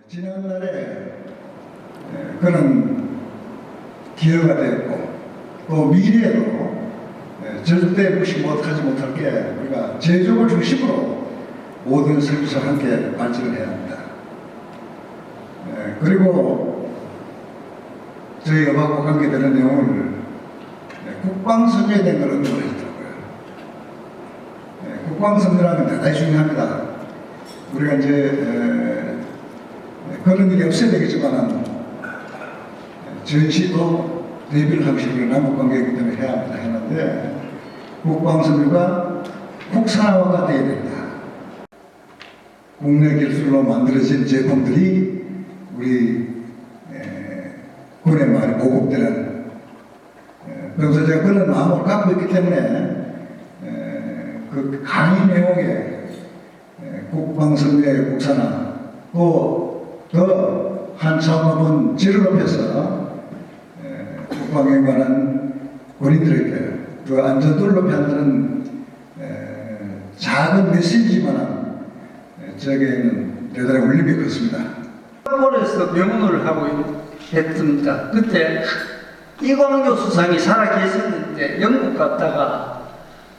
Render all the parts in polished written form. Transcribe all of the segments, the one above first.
지난날에 그는 기여가 되었고 또 미래에도 절대 무시 못하지 못할 게 우리가 제조를 중심으로 모든 서비스와 함께 발전을 해야 합니다. 그리고 저희 음악과 관계되는 내용을 국방선제에 대한 걸 언급을 했더라고요. 국방선제라는 건 대단히 중요합니다. 우리가 이제 그런 일이 없어야 되겠지만 전시도 대비를 하고 싶은 남북관계이기 때문에 해야 합니다. 했는데 국방선제가 국산화가 되어야 된다. 국내 기술로 만들어진 제품들이 우리 군에 많이 보급되는 그래서 제가 그런 마음을 갖고 있기 때문에 그 강의 내용에 국방선제 국산화 또 더 한 차원 높은 질을 높여서 국방에 관한 군인들에게 그 안전도를 높이는 작은 메시지만 저에게는 대단히 울림이 컸습니다. 싱가포르에서 명문을 하고 했습니다. 그때 이광조 수상이 살아 계셨는데 영국 갔다가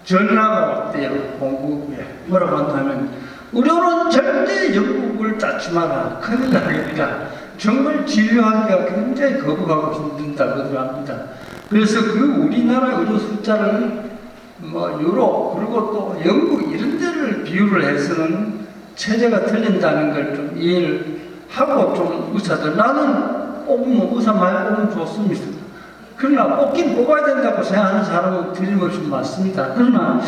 전화가 왔대요. 공국에 뭐라고 한다면 우리는 절대 영국을 닦지 마라. 큰일 나니까 정말 진료하기가 굉장히 거부하고 힘든다고 합니다. 그래서 그 우리나라 의료 숫자를 유럽 그리고 또 영국 이런 데를 비유를 해서는 체제가 틀린다는 걸 좀 이해를 하고 좀 의사들 나는 뽑으면 의사 많이 뽑으면 좋습니다. 그러나 뽑긴 뽑아야 된다고 생각하는 사람은 틀림없이 맞습니다. 그러나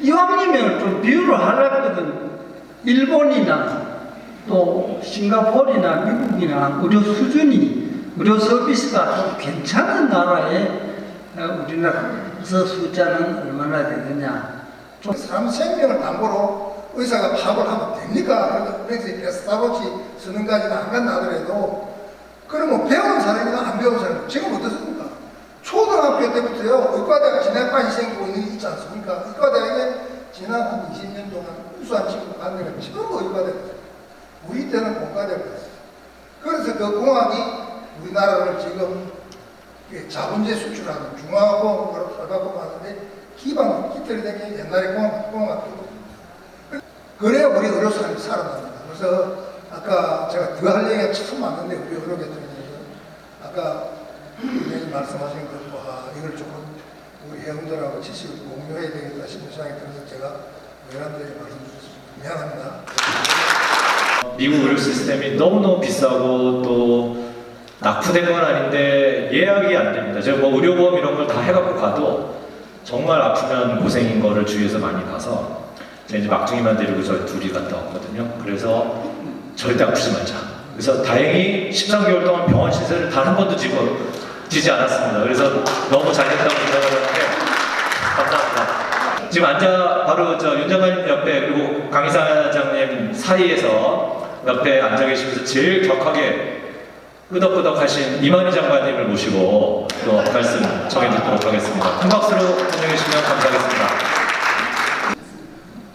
이왕이면 좀 비유를 하려거든 일본이나 또 싱가포르나 미국이나 의료 수준이 의료 서비스가 좀 괜찮은 나라에 우리나라에서 숫자는 얼마나 되느냐. 좀 사람 생명을 담보로 의사가 파업을 하면 됩니까? 그래서 베스타로치 쓰는까지는 안 간다 하더라도 그러면 배운 사람이나 안 배운 사람 지금 어떻습니까? 초등학교 때부터요 의과대학 진학반이 생기고 있지 않습니까? 의과대학에 지난 한 20년 동안 우수한 친구가 간 데가 전부 의과대학 우리 때는 공과대학이었어요. 그래서 그 공학이 우리나라를 지금 자본재 수출하는 중화공학으로 살가고 하는데 기반이 깃털이 된 게 옛날에 공학도 그래야 우리 의료사람이 살아납니다. 그래서 아까 제가 더 할 얘기가 참 많은데 우리 의료계통에서 아까 의원님 말씀하신 것과 이걸 조금 우리 회원들하고 지식을 공유해야 되겠다 싶은 생각이 들어서 제가 외람되게 말씀드렸습니다. 미안합니다. 미국 의료 시스템이 너무너무 비싸고 또 낙후된 건 아닌데 예약이 안 됩니다. 제가 의료보험 이런 걸 다 해갖고 가도 정말 아프면 고생인 거를 주위에서 많이 봐서 제가 이제 막둥이만 데리고 저희 둘이 갔다 왔거든요. 그래서 절대 아프지 말자. 그래서 다행히 13개월 동안 병원 신세를 단 한 번도 지지 않았습니다. 그래서 너무 잘했다고 생각을 하는데 감사합니다. 지금 바로 윤 장관님 옆에 그리고 강 이사장님 사이에서 옆에 앉아 계시면서 제일 격하게 끄덕끄덕 하신 이만희 장관님을 모시고 또 말씀 전해드리도록 하겠습니다. 큰 박수로 환영해 주시면 감사하겠습니다.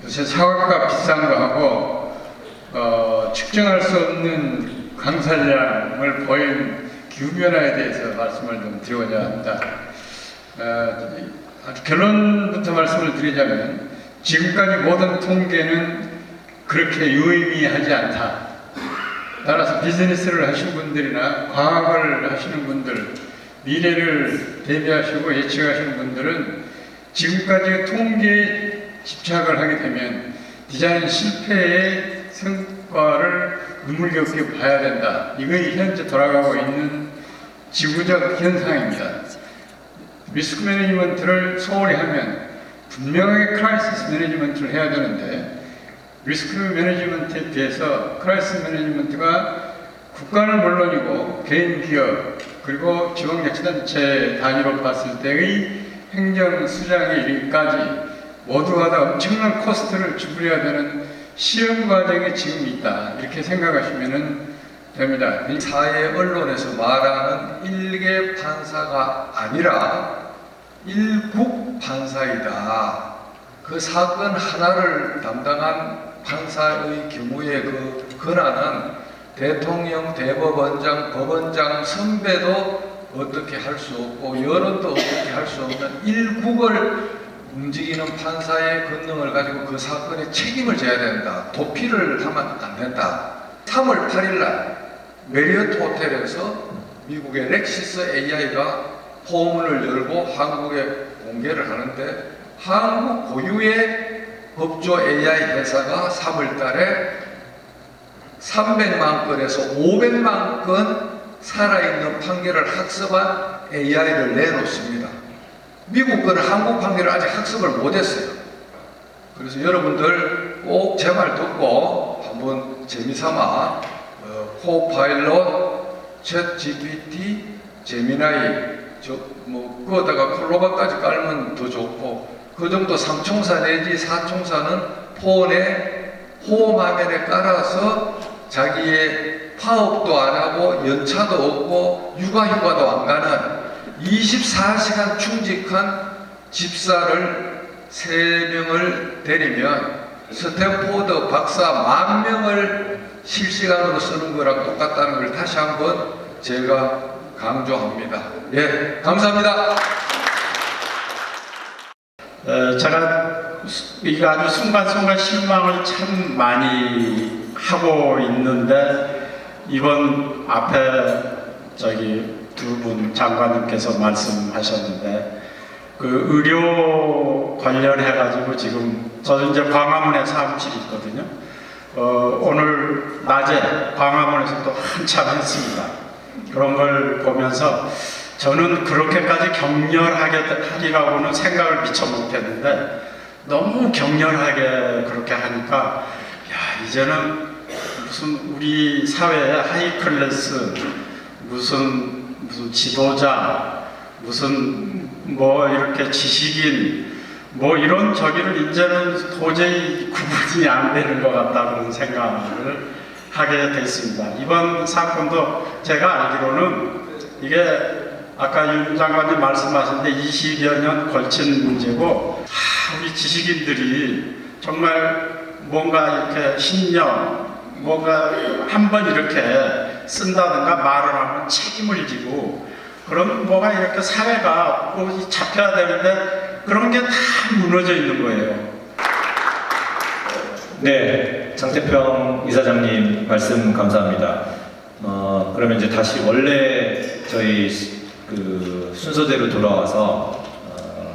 요새 사과가 비싼 거하고 측정할 수 없는 강산량을 보인 기후변화에 대해서 말씀을 좀 드리고자 합니다. 아주 결론부터 말씀을 드리자면 지금까지 모든 통계는 그렇게 유의미하지 않다. 따라서 비즈니스를 하시는 분들이나 과학을 하시는 분들, 미래를 대비하시고 예측하시는 분들은 지금까지의 통계에 집착을 하게 되면 디자인 실패의 성과를 눈물겹게 봐야 된다. 이것이 현재 돌아가고 있는 지구적 현상입니다. 리스크 매니지먼트를 소홀히 하면 분명하게 크라이시스 매니지먼트를 해야 되는데 리스크 매니지먼트에 비해서 크라이시스 매니지먼트가 국가는 물론이고 개인 기업 그리고 지방자치단체 단위로 봤을 때의 행정 수장에 이르기까지 모두가 다 엄청난 코스트를 지불해야 되는 시험 과정에 지금 있다. 이렇게 생각하시면 됩니다. 사회 언론에서 말하는 일개 판사가 아니라 일국 판사이다. 그 사건 하나를 담당한 판사의 경우에 그 권한은 대통령, 대법원장, 법원장 선배도 어떻게 할 수 없고 여론도 어떻게 할 수 없는 일국을 움직이는 판사의 권능을 가지고 그 사건에 책임을 져야 된다. 도피를 하면 안 된다. 3월 8일 날 메리어트 호텔에서 미국의 렉시스 AI가 포문을 열고 한국에 공개를 하는데 한국 고유의 법조 AI 회사가 3월 달에 300만 건에서 500만 건 살아있는 판결을 학습한 AI를 내놓습니다. 미국 거는 한국 판결을 아직 학습을 못했어요. 그래서 여러분들 꼭 제 말 듣고 한번 재미삼아 코파일럿, 챗GPT, 제미나이 그거다가 클로바까지 깔면 더 좋고 그 정도 3총사 내지 4총사는 폰에 홈 화면에 깔아서 자기의 파업도 안 하고 연차도 없고 육아휴가도 안 가는 24시간 충직한 집사를 3명을 데리면 스탠포드 박사 10,000명을 실시간으로 쓰는 거랑 똑같다는 걸 다시 한번 제가 강조합니다. 예, 감사합니다. 제가 이거 아주 순간순간 실망을 참 많이 하고 있는데 이번 앞에 두 분 장관님께서 말씀하셨는데 그 의료 관련해 가지고 지금 저는 이제 광화문에 사무실이 있거든요. 오늘 낮에 광화문에서 또 한참 했습니다. 그런 걸 보면서 저는 그렇게까지 격렬하게 하리라고는 생각을 미처 못했는데 너무 격렬하게 그렇게 하니까 야 이제는 무슨 우리 사회의 하이클래스 무슨 지도자 무슨 뭐 이렇게 지식인 뭐 이런 저기를 이제는 도저히 구분이 안 되는 것 같다는 생각을 하게 됐습니다. 이번 사건도 제가 알기로는 이게 아까 윤 장관님 말씀하셨는데 20여 년 걸친 문제고 우리 지식인들이 정말 뭔가 이렇게 신념 뭔가 한번 이렇게 쓴다든가 말을 하면 책임을 지고 그런 뭐가 이렇게 사회가 잡혀야 되는데 그런 게 다 무너져 있는 거예요. 네, 장태평 이사장님 말씀 감사합니다. 그러면 이제 다시 원래 저희 그 순서대로 돌아와서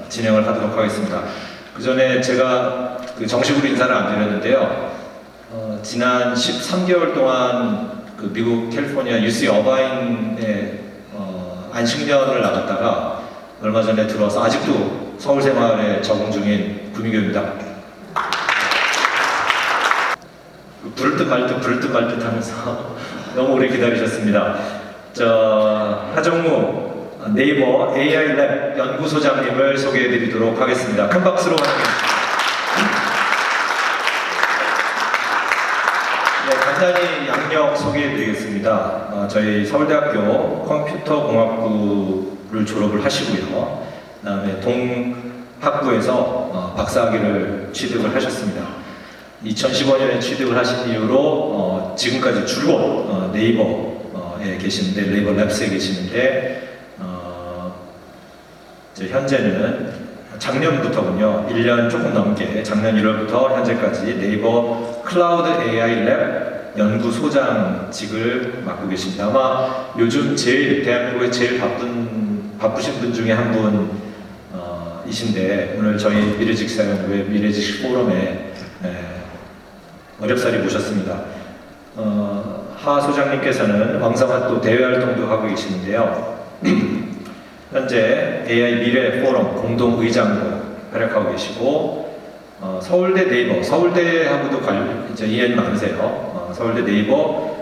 진행을 하도록 하겠습니다. 그 전에 제가 그 정식으로 인사를 안 드렸는데요. 지난 13개월 동안 그 미국 캘리포니아 UC 어바인에 안식년을 나갔다가 얼마 전에 들어와서 아직도 서울 생활에 적응 중인 구민교입니다. 부를 듯 말 듯 하면서 너무 오래 기다리셨습니다. 하정무 네이버 AI 랩 연구소장님을 소개해 드리도록 하겠습니다. 큰 박수로 환영해 주십시오. 네, 간단히 양력 소개해 드리겠습니다. 저희 서울대학교 컴퓨터공학부를 졸업을 하시고요. 그 다음에 동학부에서 박사학위를 취득을 하셨습니다. 2015년에 취득을 하신 이후로 지금까지 줄곧 네이버에 계시는데 네이버 랩스에 계시는데 현재는 작년부터군요. 1년 조금 넘게 작년 1월부터 현재까지 네이버 클라우드 AI 랩 연구소장직을 맡고 계십니다. 아마 요즘 대한민국에 제일 바쁘신 분 중에 한 분이신데 오늘 저희 미래직사연구회 미래직 포럼에 어렵사리 모셨습니다. 하 소장님께서는 왕성한 또 대외 활동도 하고 계시는데요. 현재 AI 미래 포럼 공동 의장으로 활약하고 계시고 서울대 네이버 서울대하고도 이제 인연이 많으세요. 서울대 네이버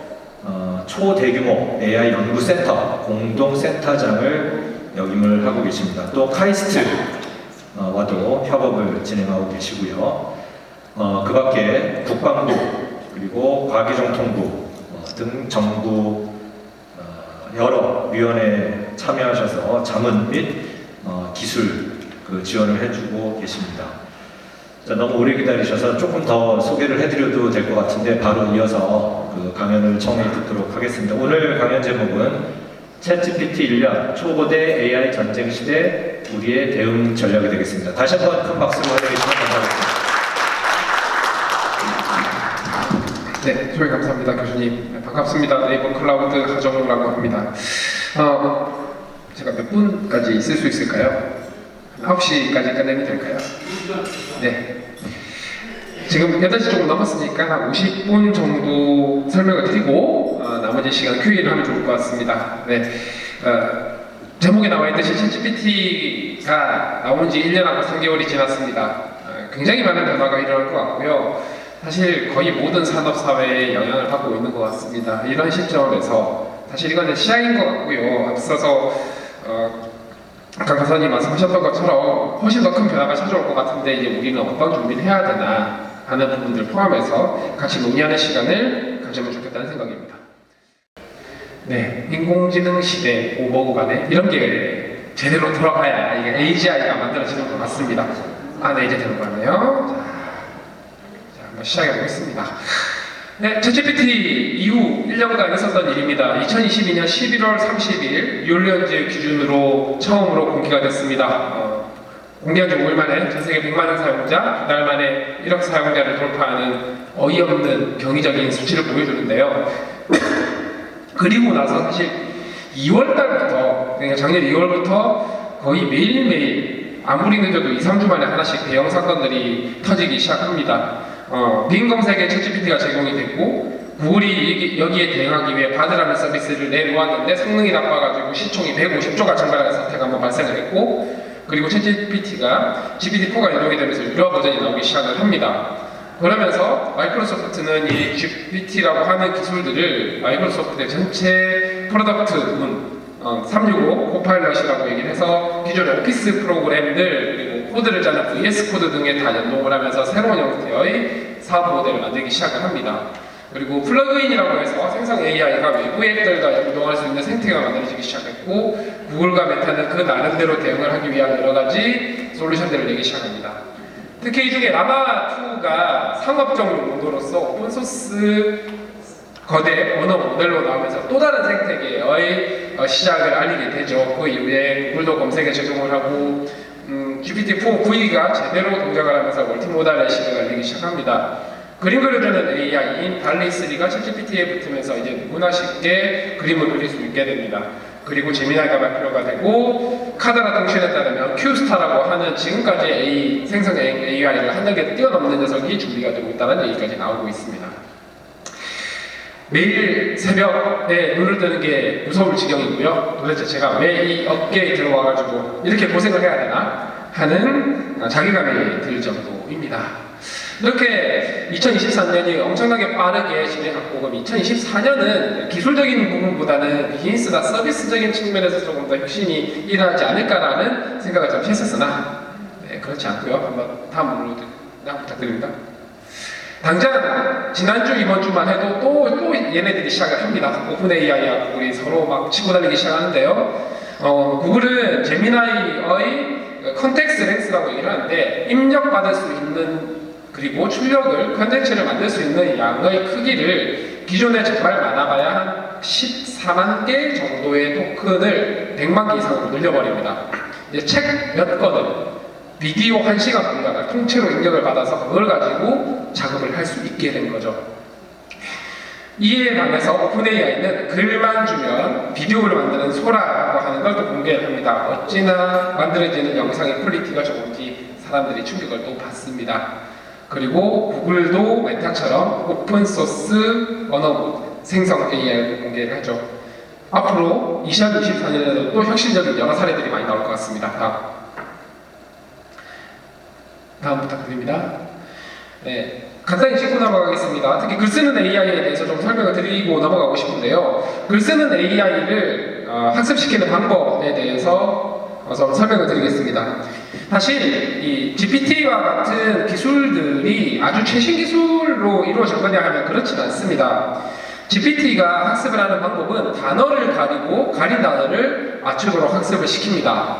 초대규모 AI 연구센터 공동센터장을 역임을 하고 계십니다. 또 카이스트와도 협업을 진행하고 계시고요. 그 밖에 국방부 그리고 과기정통부 등 정부 여러 위원회에 참여하셔서 자문 및 기술 지원을 해주고 계십니다. 자, 너무 오래 기다리셔서 조금 더 소개를 해드려도 될 것 같은데 바로 이어서 그 강연을 청해 듣도록 하겠습니다. 오늘 강연 제목은 챗GPT 1년 초고대 AI 전쟁 시대 우리의 대응 전략이 되겠습니다. 다시 한번 큰 박수로 해주시면 감사하겠습니다. 네, 소개 감사합니다, 교수님. 네, 반갑습니다. 네이버 클라우드 하정우라고 합니다. 제가 몇 분까지 있을 수 있을까요? 9시까지 끝내면 될까요? 네. 지금 8시 조금 넘었으니까 한 50분 정도 설명을 드리고 나머지 시간 Q&A를 하면 좋을 것 같습니다. 네. 제목에 나와 있듯이 챗GPT가 나온 지 1년하고 3개월이 지났습니다. 굉장히 많은 변화가 일어날 것 같고요. 사실 거의 모든 산업 사회에 영향을 받고 있는 것 같습니다. 이런 시점에서 사실 이거는 시작인 것 같고요. 앞서서 강 강사님 말씀하셨던 것처럼 훨씬 더 큰 변화가 찾아올 것 같은데 이제 우리는 어떤 준비를 해야 되나 하는 부분들 포함해서 같이 논의하는 시간을 가지면 좋겠다는 생각입니다. 네, 인공지능 시대 오버구간에 이런 게 제대로 돌아가야 이게 AGI가 만들어지는 것 같습니다. 네, 이제 되는 거네요. 한번 시작해 보겠습니다. 네, 챗GPT 이후 1년간 있었던 일입니다. 2022년 11월 30일 뉴올리언즈 기준으로 처음으로 공개가 됐습니다. 공개한 지 5일 만에 전 세계 100만원 사용자, 2달 만에 1억 사용자를 돌파하는 어이없는 경이적인 수치를 보여주는데요. 그리고 나서 사실 2월달부터, 그러니까 작년 2월부터 거의 매일매일 아무리 늦어도 2, 3주 만에 하나씩 대형 사건들이 터지기 시작합니다. 빙 검색에 챗GPT가 제공이 됐고 구글이 여기에 대응하기 위해 바드라는 서비스를 내놓았는데 성능이 나빠가지고 시총이 150조가 증발하는 사태가 한번 발생을 했고 그리고 챗GPT가 GPT-4가 연동이 되면서 유료 버전이 나오기 시작을 합니다. 그러면서 마이크로소프트는 이 GPT라고 하는 기술들을 마이크로소프트의 전체 프로덕트 365 코파일럿이라고 얘기를 해서 기존의 오피스 프로그램들 그리고 코드를 짜는 VS 코드 등에 다 연동을 하면서 새로운 형태의 사업 모델을 만들기 시작을 합니다. 그리고 플러그인이라고 해서 생성 AI가 외부 앱들과 연동할 수 있는 생태계가 만들어지기 시작했고 구글과 메타는 그 나름대로 대응을 하기 위한 여러 가지 솔루션들을 내기 시작합니다. 특히 이 중에 라마2가 상업적 용도로서 오픈소스 거대 언어 모델로 나오면서 또 다른 생태계의 시작을 알리게 되죠. 그 이후에 구글도 검색에 적용을 하고 GPT-4 9위가 제대로 동작을 하면서 멀티모달의 시대가 열리기 시작합니다. 그림 그려주는 AI인 달리3가 챗GPT에 붙으면서 이제 누구나 쉽게 그림을 그릴 수 있게 됩니다. 그리고 재미나이가 발표가 되고 카드라 통신에 따르면 Q스타라고 하는 지금까지 생성 AI를 한 단계 뛰어넘는 녀석이 준비가 되고 있다는 얘기까지 나오고 있습니다. 매일 새벽에 눈을 뜨는 게 무서울 지경이고요. 도대체 제가 왜 이 업계에 들어와가지고 이렇게 고생을 해야 되나 하는 자괴감이 들 정도입니다. 이렇게 2023년이 엄청나게 빠르게 진행했고 그럼 2024년은 기술적인 부분보다는 비즈니스나 서비스적인 측면에서 조금 더 혁신이 일어나지 않을까라는 생각을 좀 했었으나 그렇지 않고요. 한번 다음으로 부탁드립니다. 당장 지난주 이번주만 해도 또 얘네들이 시작을 합니다. 오픈 AI와 구글이 서로 막 치고 달리기 시작하는데요. 구글은 제미나이의 컨텍스트 렌스라고 얘기를 하는데 입력받을 수 있는 그리고 출력을 컨텐츠를 만들 수 있는 양의 크기를 기존에 정말 많아봐야 한 14만 개 정도의 토큰을 100만 개 이상으로 늘려버립니다. 이제 책 몇 권을 비디오 1시간 분량을 통째로 입력을 받아서 그걸 가지고 작업을 할 수 있게 된 거죠. 이에 반해서 오픈AI는 글만 주면 비디오를 만드는 소라라고 하는 걸 또 공개를 합니다. 어찌나 만들어지는 영상의 퀄리티가 좋은지 사람들이 충격을 또 받습니다. 그리고 구글도 메타처럼 오픈소스 언어 생성 AI를 공개를 하죠. 앞으로 2024년에도 또 혁신적인 여러 사례들이 많이 나올 것 같습니다. 다음 부탁드립니다. 네, 간단히 짚고 넘어가겠습니다. 특히 글쓰는 AI에 대해서 좀 설명을 드리고 넘어가고 싶은데요. 글쓰는 AI를 학습시키는 방법에 대해서 좀 설명을 드리겠습니다. 사실 이 GPT와 같은 기술들이 아주 최신 기술로 이루어질 거냐 하면 그렇지는 않습니다. GPT가 학습을 하는 방법은 단어를 가리고 가린 단어를 맞추도록 학습을 시킵니다.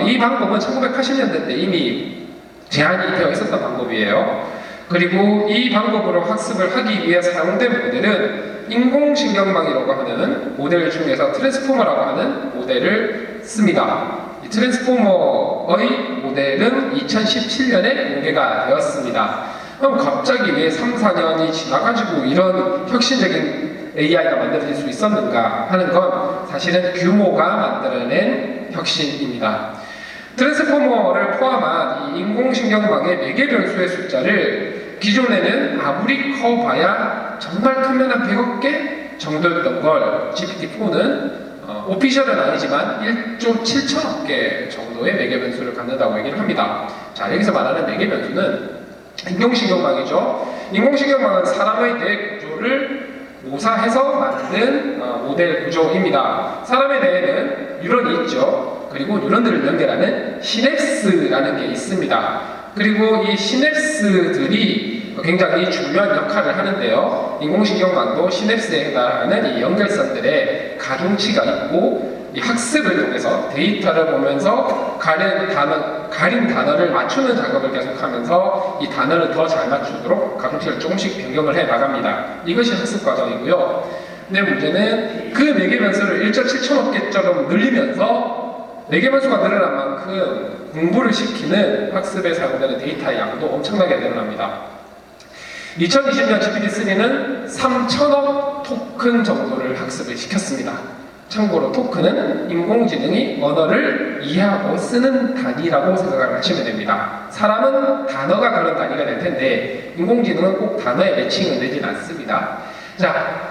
이 방법은 1980년대 때 이미 제한이 되어 있었던 방법이에요. 그리고 이 방법으로 학습을 하기 위해 사용된 모델은 인공신경망이라고 하는 모델 중에서 트랜스포머라고 하는 모델을 씁니다. 이 트랜스포머의 모델은 2017년에 공개가 되었습니다. 그럼 갑자기 왜 3, 4년이 지나가지고 이런 혁신적인 AI가 만들어질 수 있었는가 하는 건 사실은 규모가 만들어낸 혁신입니다. 트랜스포머를 포함한 이 인공신경망의 매개 변수의 숫자를 기존에는 아무리 커봐야 정말 크면 한 100억 개 정도였던 걸 GPT-4는 오피셜은 아니지만 1조 7천억 개 정도의 매개 변수를 갖는다고 얘기를 합니다. 자, 여기서 말하는 매개 변수는 인공신경망이죠. 인공신경망은 사람의 뇌 구조를 모사해서 만든 모델 구조입니다. 사람의 뇌에는 뉴런이 있죠. 그리고 뉴런들을 연결하는 시냅스라는 게 있습니다. 그리고 이 시냅스들이 굉장히 중요한 역할을 하는데요. 인공신경망도 시냅스에 해당하는 이 연결선들의 가중치가 있고 이 학습을 통해서 데이터를 보면서 가린 단어를 맞추는 작업을 계속하면서 이 단어를 더 잘 맞추도록 가중치를 조금씩 변경을 해 나갑니다. 이것이 학습 과정이고요. 근데 문제는 그 매개 변수를 1조 7천억 개처럼 늘리면서 매개 변수가 늘어난 만큼 공부를 시키는 학습에 사용되는 데이터의 양도 엄청나게 늘어납니다. 2020년 GPT-3는 3천억 토큰 정도를 학습을 시켰습니다. 참고로 토큰은 인공지능이 언어를 이해하고 쓰는 단위라고 생각을 하시면 됩니다. 사람은 단어가 그런 단위가 될 텐데 인공지능은 꼭 단어의 매칭을 내진 않습니다. 자,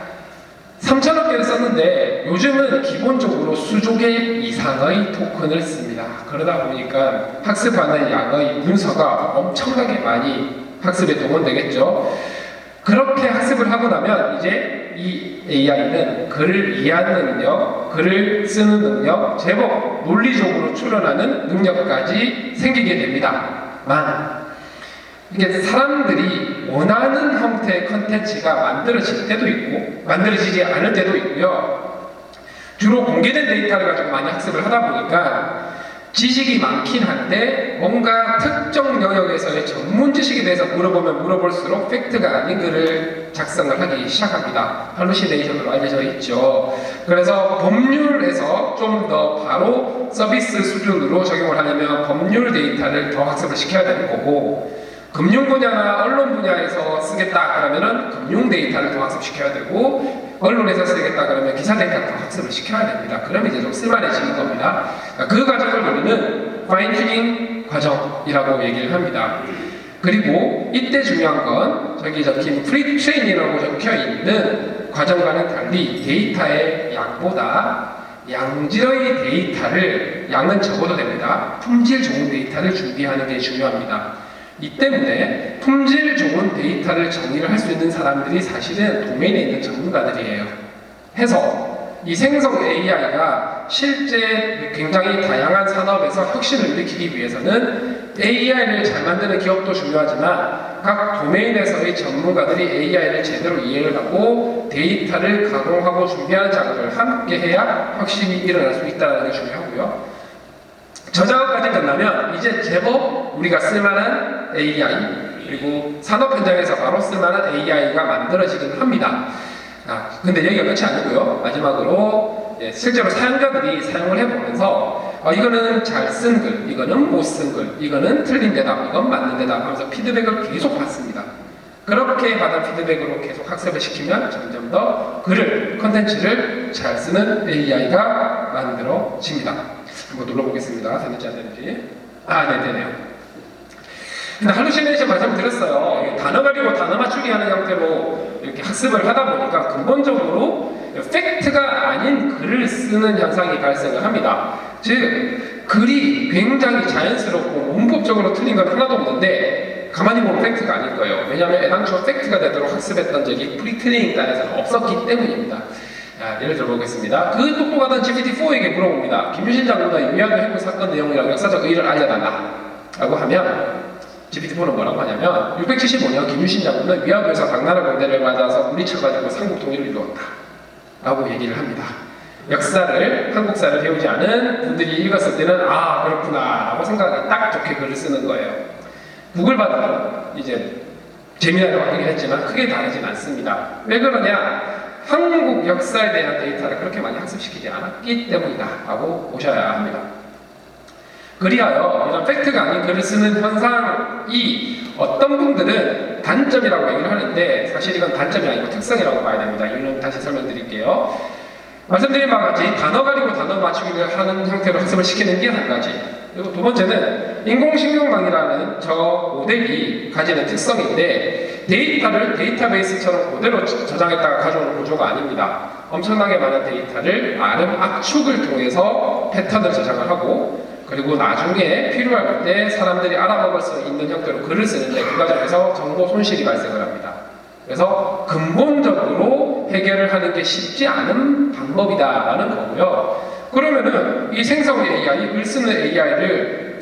3천억 개를 썼는데 요즘은 기본적으로 수조 개 이상의 토큰을 씁니다. 그러다 보니까 학습하는 양의 문서가 엄청나게 많이 학습에 동원되겠죠. 그렇게 학습을 하고 나면 이제 이 AI는 글을 이해하는 능력, 글을 쓰는 능력, 제법 논리적으로 추론하는 능력까지 생기게 됩니다만 이게 사람들이 원하는 형태의 컨텐츠가 만들어질 때도 있고 만들어지지 않을 때도 있고요. 주로 공개된 데이터를 가지고 많이 학습을 하다 보니까 지식이 많긴 한데 뭔가 특정 영역에서의 전문 지식에 대해서 물어보면 물어볼수록 팩트가 아닌 글을 작성을 하기 시작합니다. 할루시네이션으로 알려져 있죠. 그래서 법률에서 좀 더 바로 서비스 수준으로 적용을 하려면 법률 데이터를 더 학습을 시켜야 되는 거고 금융 분야나 언론 분야에서 쓰겠다 그러면은 금융 데이터를 더 학습시켜야 되고 언론에서 쓰겠다 그러면 기사 데이터를 더 학습을 시켜야 됩니다. 그러면 이제 좀 쓸만해지는 겁니다. 그 과정을 우리는 파인 튜닝 과정이라고 얘기를 합니다. 그리고 이때 중요한 건 저기 적힌 프리 트레이닝이라고 적혀 있는 과정과는 달리 데이터의 양보다 양질의 데이터를 양은 적어도 됩니다. 품질 좋은 데이터를 준비하는 게 중요합니다. 이 때문에 품질 좋은 데이터를 정의를 할 수 있는 사람들이 사실은 도메인에 있는 전문가들이에요. 해서 이 생성 AI가 실제 굉장히 다양한 산업에서 혁신을 일으키기 위해서는 AI를 잘 만드는 기업도 중요하지만 각 도메인에서의 전문가들이 AI를 제대로 이해를 하고 데이터를 가공하고 준비하는 작업을 함께 해야 혁신이 일어날 수 있다는 게 중요하고요. 저 작업까지 끝나면 이제 제법 우리가 쓸만한 AI 그리고 산업 현장에서 바로 쓸만한 AI가 만들어지긴 합니다. 근데 여기가 끝이 아니고요. 마지막으로 실제로 사용자들이 사용을 해보면서 이거는 잘 쓴 글, 이거는 못 쓴 글, 이거는 틀린 데다, 이건 맞는 데다 하면서 피드백을 계속 받습니다. 그렇게 받은 피드백으로 계속 학습을 시키면 점점 더 글을, 컨텐츠를 잘 쓰는 AI가 만들어집니다. 한번 눌러보겠습니다. 되는지 안 되는지. 네, 되네요. 근데 할루시네이션 말씀드렸어요. 단어 가리고 단어 맞추기 하는 형태로 이렇게 학습을 하다 보니까 근본적으로 팩트가 아닌 글을 쓰는 현상이 발생을 합니다. 즉, 글이 굉장히 자연스럽고 문법적으로 틀린 건 하나도 없는데 가만히 보면 팩트가 아닐 거예요. 왜냐하면 애당초 팩트가 되도록 학습했던 적이 프리트레이닝 단에서는 없었기 때문입니다. 예를 들어보겠습니다. 그 똑똑하던 GPT-4에게 물어봅니다. 김유신 장군의 위안부 해고 사건 내용이랑 역사적 의의를 알려달라 라고 하면 GPT-4는 뭐라고 하냐면 675년 김유신 장군은 위안부에서 당나라 군대를 맞아서 물리쳐가지고 삼국 통일을 이루었다 라고 얘기를 합니다. 역사를, 한국사를 배우지 않은 분들이 읽었을 때는 그렇구나 라고 생각이 딱 좋게 글을 쓰는 거예요. 구글바도 이제 재미나게 바뀌긴 했지만 크게 다르진 않습니다. 왜 그러냐? 한국 역사에 대한 데이터를 그렇게 많이 학습시키지 않았기 때문이다 라고 보셔야 합니다. 그리하여 이런 팩트가 아닌 글을 쓰는 현상이 어떤 분들은 단점이라고 얘기를 하는데 사실 이건 단점이 아니고 특성이라고 봐야 됩니다. 이유는 다시 설명드릴게요. 말씀드린 바와 같이 단어 가리고 단어 맞추기를 하는 형태로 학습을 시키는 게 한 가지. 그리고 두 번째는 인공신경망이라는 저 모델이 가지는 특성인데 데이터를 데이터베이스처럼 그대로 저장했다가 가져오는 구조가 아닙니다. 엄청나게 많은 데이터를 압축을 통해서 패턴을 저장을 하고 그리고 나중에 필요할 때 사람들이 알아먹을 수 있는 형태로 글을 쓰는데 그 과정에서 정보 손실이 발생을 합니다. 그래서 근본적으로 해결을 하는 게 쉽지 않은 방법이다라는 거고요. 그러면은 이 생성 AI, 글 쓰는 AI를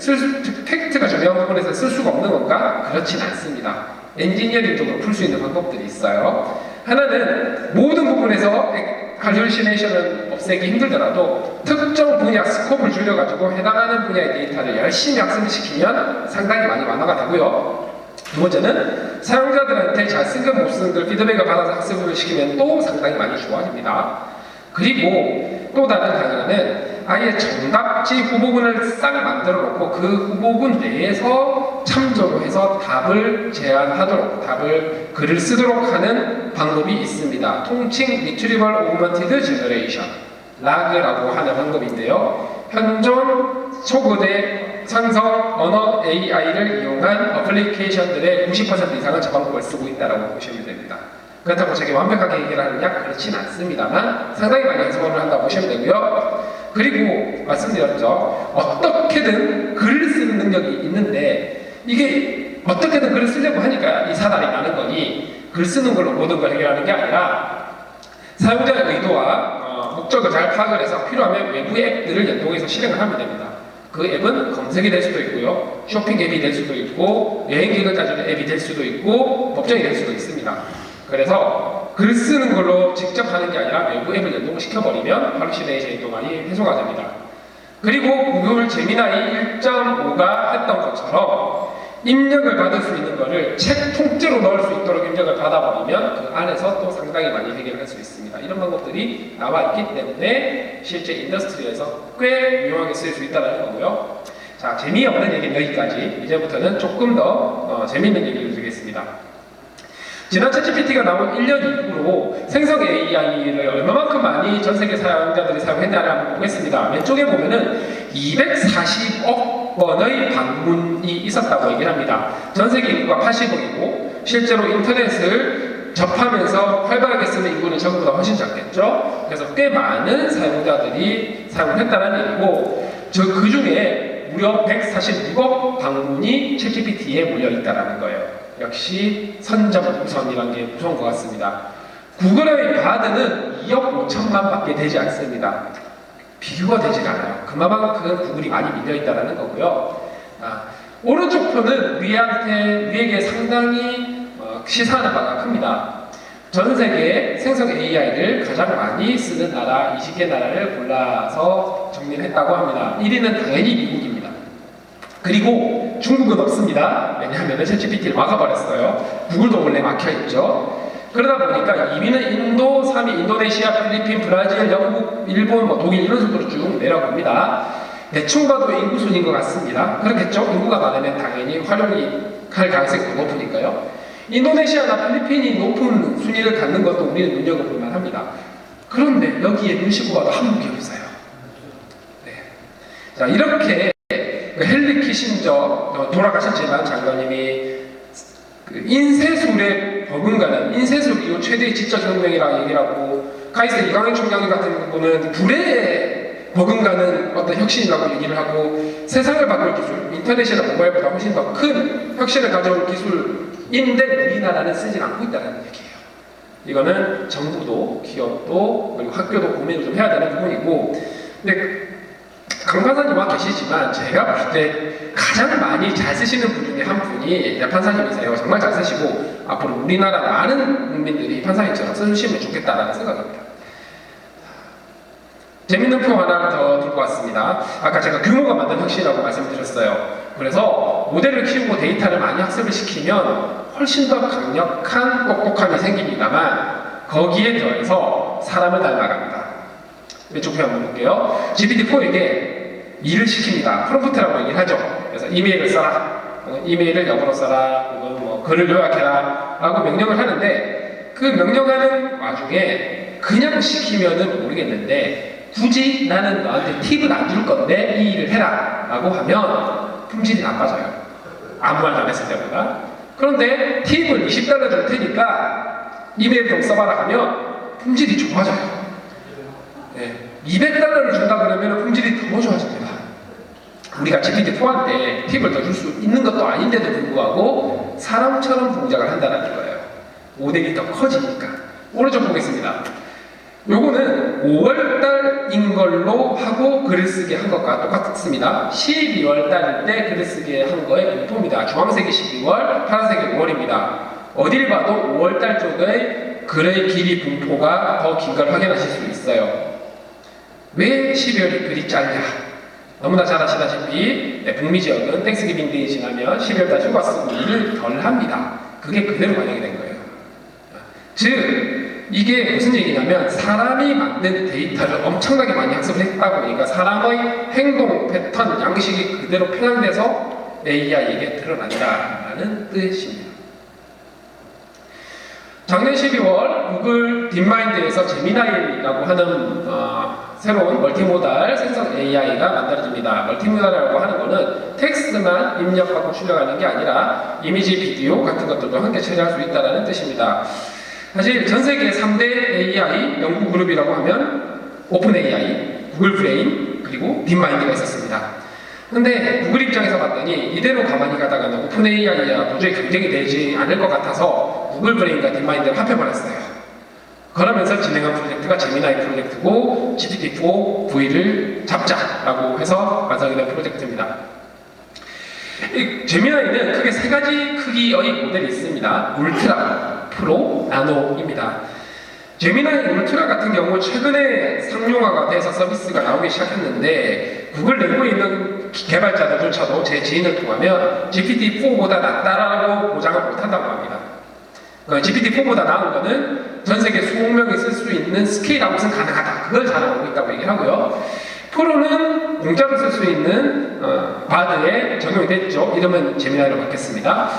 팩트가 중요한 부분에서 쓸 수가 없는 건가? 그렇진 않습니다. 엔지니어링적으로 풀 수 있는 방법들이 있어요. 하나는 모든 부분에서 할루시네이션을 없애기 힘들더라도 특정 분야 스코프를 줄여가지고 해당하는 분야의 데이터를 열심히 학습을 시키면 상당히 많이 완화가 되고요. 두 번째는 사용자들한테 잘 쓴 글 못 쓴 글 피드백을 받아서 학습을 시키면 또 상당히 많이 좋아집니다. 그리고 또 다른 하나는 아예 정답지 후보군을 싹 만들어 놓고 그 후보군 내에서 참조로 해서 답을 제안하도록 답을 글을 쓰도록 하는 방법이 있습니다. 통칭 Retrieval Augmented Generation RAG라고 하는 방법인데요. 현존 초거대 상성 언어 AI를 이용한 어플리케이션들의 90% 이상은 저 방법을 쓰고 있다고 보시면 됩니다. 그렇다고 저게 완벽하게 해결하느냐? 그렇진 않습니다만 상당히 많이 해석을 한다고 보시면 되고요. 그리고 말씀드렸죠. 어떻게든 글을 쓰는 능력이 있는데 이게 어떻게든 글을 쓰려고 하니까 이 사달이 나는 거니 글 쓰는 걸로 모든 걸 해결하는 게 아니라 사용자의 의도와 목적을 잘 파악을 해서 필요하면 외부의 앱들을 연동해서 실행을 하면 됩니다. 그 앱은 검색이 될 수도 있고요. 쇼핑 앱이 될 수도 있고 여행 계획을 짜주는 앱이 될 수도 있고 법정이 될 수도 있습니다. 그래서 글 쓰는 걸로 직접 하는 게 아니라 외부 앱을 연동시켜버리면 할루시네이션이 또 많이 해소가 됩니다. 그리고 구글 제미나이 1.5가 했던 것처럼 입력을 받을 수 있는 거를 책 통째로 넣을 수 있도록 입력을 받아버리면 그 안에서 또 상당히 많이 해결할 수 있습니다. 이런 방법들이 나와 있기 때문에 실제 인더스트리에서 꽤 유용하게 쓰일 수 있다는 거고요. 자, 재미없는 얘기는 여기까지. 이제부터는 조금 더 재미있는 얘기를 드리겠습니다. 지난 챗GPT가 나온 1년 이후로 생성 AI를 얼마만큼 많이 전 세계 사용자들이 사용했냐를 한번 보겠습니다. 왼쪽에 보면은 240억 번의 방문이 있었다고 얘기를 합니다. 전 세계 인구가 80억이고 실제로 인터넷을 접하면서 활발하게 쓰는 인구는 저보다 훨씬 작겠죠. 그래서 꽤 많은 사용자들이 사용을 했다는 얘기고 그 중에 무려 146억 방문이 챗GPT에 몰려 있다는 거예요. 역시 선점우선이라는 게 무서운 것 같습니다. 구글의 바드는 2억 5천만 밖에 되지 않습니다. 비교가 되지 않아요. 그만큼 구글이 많이 밀려있다는 거고요. 오른쪽 표는 우리에게 상당히 시사하는 바가 큽니다. 전 세계 생성 AI를 가장 많이 쓰는 나라 20개 나라를 골라서 정리를 했다고 합니다. 1위는 당연히 미국입니다. 그리고 중국은 없습니다. 왜냐하면 챗GPT를 막아버렸어요. 구글도 원래 막혀있죠. 그러다 보니까 2위는 인도, 3위 인도네시아, 필리핀, 브라질, 영국, 일본, 독일 이런 식으로 쭉 내려갑니다. 대충 봐도 인구 순인 것 같습니다. 그렇겠죠? 인구가 많으면 당연히 활용이 할 가능성이 더 높으니까요. 인도네시아나 필리핀이 높은 순위를 갖는 것도 우리는 눈여겨볼 만합니다. 그런데 여기에 눈시고 봐도 한국이 없어요. 네. 자, 이렇게 헨리 키신저 돌아가셨지만 장관님이 그 인쇄술에 버금가는 인쇄술 이후 최대의 지적 혁명이라고 얘기를 하고 카이스트 이강인 총장님 같은 분은 불에 버금가는 어떤 혁신이라고 얘기를 하고 세상을 바꿀 기술, 인터넷이나 모바일보다 훨씬 더 큰 혁신을 가져올 기술인데 우리나라는 쓰지 않고 있다는 얘기예요. 이거는 정부도 기업도 그리고 학교도 고민을 좀 해야 되는 부분이고 근데 강판사님 와 계시지만 제가 볼 때 가장 많이 잘 쓰시는 분 중에 한 분이 판사님이세요. 정말 잘 쓰시고 앞으로 우리나라 많은 국민들이 판사님처럼 써주시면 좋겠다라는 생각입니다. 재밌는 표 하나 더 들고 왔습니다. 아까 제가 규모가 만든 혁신이라고 말씀드렸어요. 그래서 더해서 모델을 키우고 데이터를 많이 학습을 시키면 훨씬 더 강력한 똑똑함이 생깁니다만 거기에 더해서 사람을 닮아갑니다. 왼쪽 표 한번 볼게요. GPT-4에게 일을 시킵니다. 프롬프트라고 얘기를 하죠. 그래서 이메일을 써라. 이메일을 영어로 써라. 혹은 뭐 글을 요약해라. 라고 명령을 하는데 그 명령하는 와중에 그냥 시키면은 모르겠는데 굳이 나는 너한테 팁을 안 줄 건데 이 일을 해라. 라고 하면 품질이 나빠져요. 아무 말도 안 했을 때보다. 그런데 팁을 $20 줄 테니까 이메일 좀 써봐라 하면 품질이 좋아져요. 네. $200를 준다 그러면 품질이 더 좋아집니다. 우리가 GPT-4한테 팁을 더 줄 수 있는 것도 아닌데도 불구하고 사람처럼 동작을 한다는 거예요. 모델이 더 커지니까. 오른쪽 보겠습니다. 요거는 5월달인 걸로 하고 글을 쓰게 한 것과 똑같습니다. 12월달일 때 글을 쓰게 한 거의 분포입니다. 주황색이 12월, 파란색이 5월입니다. 어딜 봐도 5월달 쪽의 글의 길이 분포가 더 긴 걸 확인하실 수 있어요. 왜 12월이 글이 짧냐? 너무나 잘 아시다시피 북미 지역은 땡스기빙 데이 지나면 12월달 휴가 쓰고 일을 덜 합니다. 그게 그대로 반영이 된 거예요. 즉 이게 무슨 얘기냐면 사람이 만든 데이터를 엄청나게 많이 학습을 했다 보니까 사람의 행동 패턴 양식이 그대로 편향돼서 AI에게 드러난다라는 뜻입니다. 작년 12월 구글 딥마인드에서 제미나이라고 하는 새로운 멀티모달 생성 AI가 만들어집니다. 멀티모달이라고 하는 거는 텍스트만 입력하고 출력하는 게 아니라 이미지, 비디오 같은 것들도 함께 처리할 수 있다는 뜻입니다. 사실 전 세계 3대 AI 연구 그룹이라고 하면 오픈 AI, 구글 브레인, 그리고 딥마인드가 있었습니다. 근데 구글 입장에서 봤더니 이대로 가만히 가다가는 오픈 AI와 도저히 경쟁이 되지 않을 것 같아서 구글 브레인과 딥마인드를 합해버렸어요. 그러면서 진행한 프로젝트가 제미나이 프로젝트고 GPT-4V를 잡자라고 해서 완성이 된 프로젝트입니다. 이 제미나이는 크게 세 가지 크기의 모델이 있습니다. 울트라, 프로, 나노입니다. 제미나이 울트라 같은 경우 최근에 상용화가 돼서 서비스가 나오기 시작했는데 구글 내부에 있는 개발자들조차도 제 지인을 통하면 GPT-4보다 낫다라고 보장을 못한다고 합니다. GPT-4보다 나은 거는 전 세계 수억 명이 쓸 수 있는 스케일아웃은 가능하다. 그걸 자랑하고 있다고 얘기를 하고요. 프로는 공짜로 쓸 수 있는 바드에 적용이 됐죠. 이름은 제미나이로 바뀌었습니다.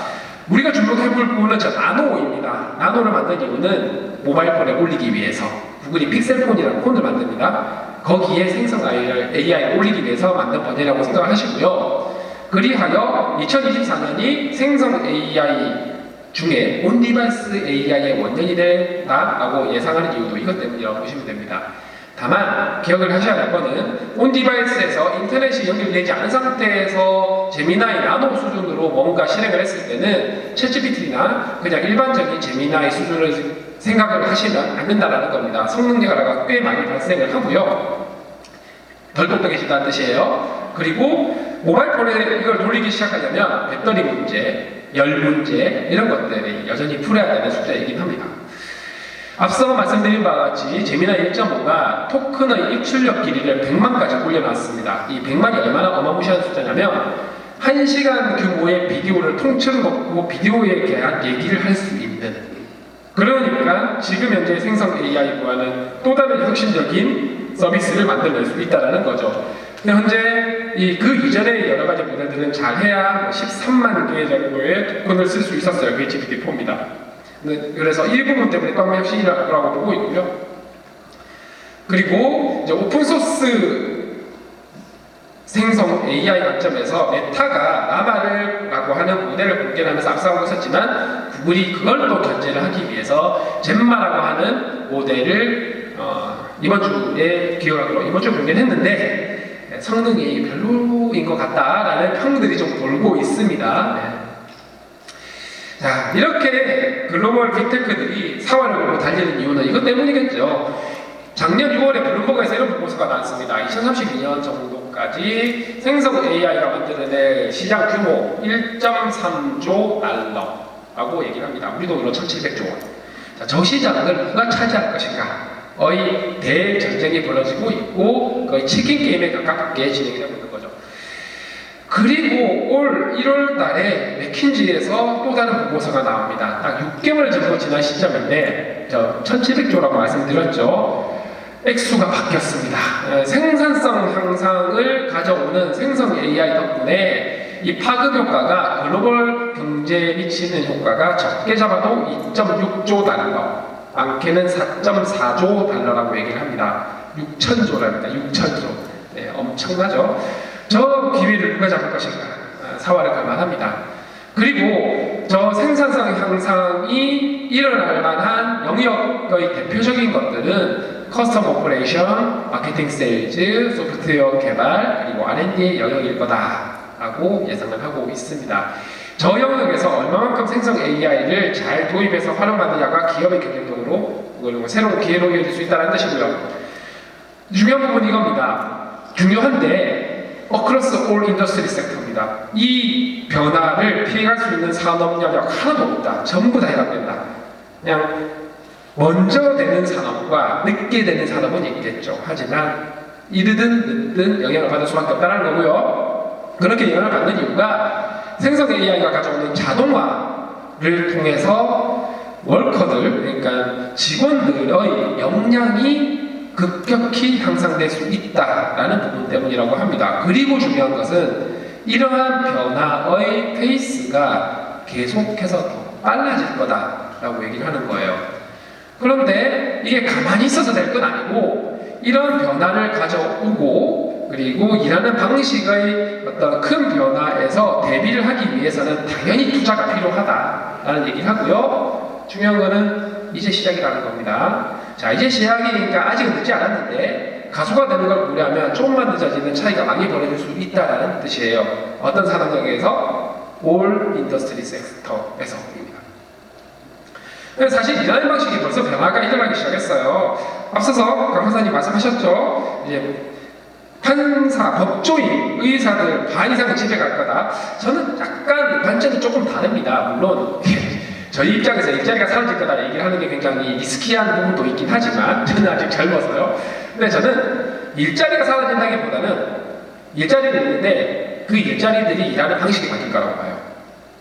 우리가 주목해볼 부분은 저 나노입니다. 나노를 만든 이유는 모바일 폰에 올리기 위해서 구글이 픽셀폰이라는 폰을 만듭니다. 거기에 생성 AI를 올리기 위해서 만든 버전이라고 생각을 하시고요. 그리하여 2024년이 생성 AI 중에 온디바이스 AI의 원년이 된다라고 예상하는 이유도 이것 때문이라고 보시면 됩니다. 다만 기억을 하셔야 할 거는 온디바이스에서 인터넷이 연결되지 않은 상태에서 제미나이 나노 수준으로 뭔가 실행을 했을 때는 챗GPT나 그냥 일반적인 제미나이 수준을 생각을 하시면 안 된다는 겁니다. 성능 저하가 꽤 많이 발생을 하고요. 덜 똑똑해진다는 뜻이에요. 그리고 모바일 폰에 이걸 돌리기 시작하려면 배터리 문제, 열 문제 이런 것들이 여전히 풀어야 되는 숙제이긴 합니다. 앞서 말씀드린 바와 같이 제미나이 1.5가 토큰의 입출력 길이를 100만까지 올려놨습니다. 이 100만이 얼마나 어마무시한 숫자냐면 1시간 규모의 비디오를 통째로 넣고 비디오에 대한 얘기를 할 수 있는, 그러니까 지금 현재 생성 AI와는 또 다른 혁신적인 서비스를 만들어낼 수 있다는 거죠. 현재 그 이전의 여러 가지 모델들은 잘해야 13만 개 정도의 토큰을 쓸 수 있었어요. 그게 GPT-4입니다. 그래서 이 부분 때문에 또 한번 혁신이라고 보고 있고요. 그리고 이제 오픈소스 생성 AI 관점에서 메타가 라마라고 하는 모델을 공개하면서 앞서가고 있었지만 구글이 그걸 또 견제를 하기 위해서 젬마라고 하는 모델을 이번 주에 기억하기로 이번 주에 공개를 했는데 성능이 별로인 것 같다라는 평들이 좀 돌고 있습니다. 네. 자, 이렇게 글로벌 빅테크들이 사활력으로 달리는 이유는 이것 때문이겠죠. 작년 6월에 블룸버그에서 이런 보고서가 나왔습니다. 2032년 정도까지 생성 AI가 만들어낼 시장 규모 1.3조 달러라고 얘기를 합니다. 우리 돈으로 1,700조 원. 자, 저 시장을 누가 차지할 것인가? 거의 대전쟁이 벌어지고 있고 거의 치킨 게임에 가깝게 진행이 되고 있는 거죠. 그리고 올 1월 달에 맥킨지에서 또 다른 보고서가 나옵니다. 딱 6개월 정도 지난 시점인데 1700조라고 말씀드렸죠. 액수가 바뀌었습니다. 생산성 향상을 가져오는 생성 AI 덕분에 이 파급 효과가 글로벌 경제에 미치는 효과가 적게 잡아도 2.6조 달러, 많게는 4.4조 달러라고 얘기를 합니다. 6천조랍니다. 6천조. 네, 엄청나죠? 저 기회를 누가 잡을 것인가? 사활을 갈만합니다. 그리고 저 생산성 향상이 일어날 만한 영역의 대표적인 것들은 커스텀 오퍼레이션, 마케팅 세일즈, 소프트웨어 개발, 그리고 R&D의 영역일 거다라고 예상을 하고 있습니다. 저 영역에서 얼마만큼 생성 AI를 잘 도입해서 활용하느냐가 기업의 경쟁력으로 그리고 새로운 기회로 이어질 수 있다는 뜻이고요. 중요한 부분이 이겁니다. 중요한데 어크로스 올 인더스트리 섹터입니다. 이 변화를 피해갈 수 있는 산업 영역 하나도 없다. 전부 다 해당된다. 그냥 먼저 되는 산업과 늦게 되는 산업은 있겠죠. 하지만 이르든 늦든 영향을 받을 수밖에 없다는 거고요. 그렇게 영향을 받는 이유가 생성 AI가 가져오는 자동화를 통해서 월커들, 그러니까 직원들의 역량이 급격히 향상될 수 있다라는 부분 때문이라고 합니다. 그리고 중요한 것은 이러한 변화의 페이스가 계속해서 더 빨라질 거다라고 얘기를 하는 거예요. 그런데 이게 가만히 있어서 될 건 아니고 이런 변화를 가져오고 그리고 일하는 방식의 어떤 큰 변화에서 대비를 하기 위해서는 당연히 투자가 필요하다라는 얘기를 하고요. 중요한 거는 이제 시작이라는 겁니다. 자, 이제 시작이니까 아직은 늦지 않았는데 가수가 되는 걸 고려하면 조금만 늦어지는 차이가 많이 벌어질 수 있다는 뜻이에요. 어떤 산업영역에서? 올 인더스트리 섹터에서입니다. 사실 일하는 방식이 벌써 변화가 일어나기 시작했어요. 앞서서 강 판사님 말씀하셨죠. 이제 판사, 법조인, 의사들 반 이상은 집에 갈 거다. 저는 약간 관점이 조금 다릅니다. 물론 저희 입장에서 일자리가 사라질 거다 얘기를 하는 게 굉장히 리스키한 부분도 있긴 하지만 저는 아직 젊어서요. 근데 저는 일자리가 사라진다기보다는 일자리는 있는데 그 일자리들이 일하는 방식이 바뀔 거라고 봐요.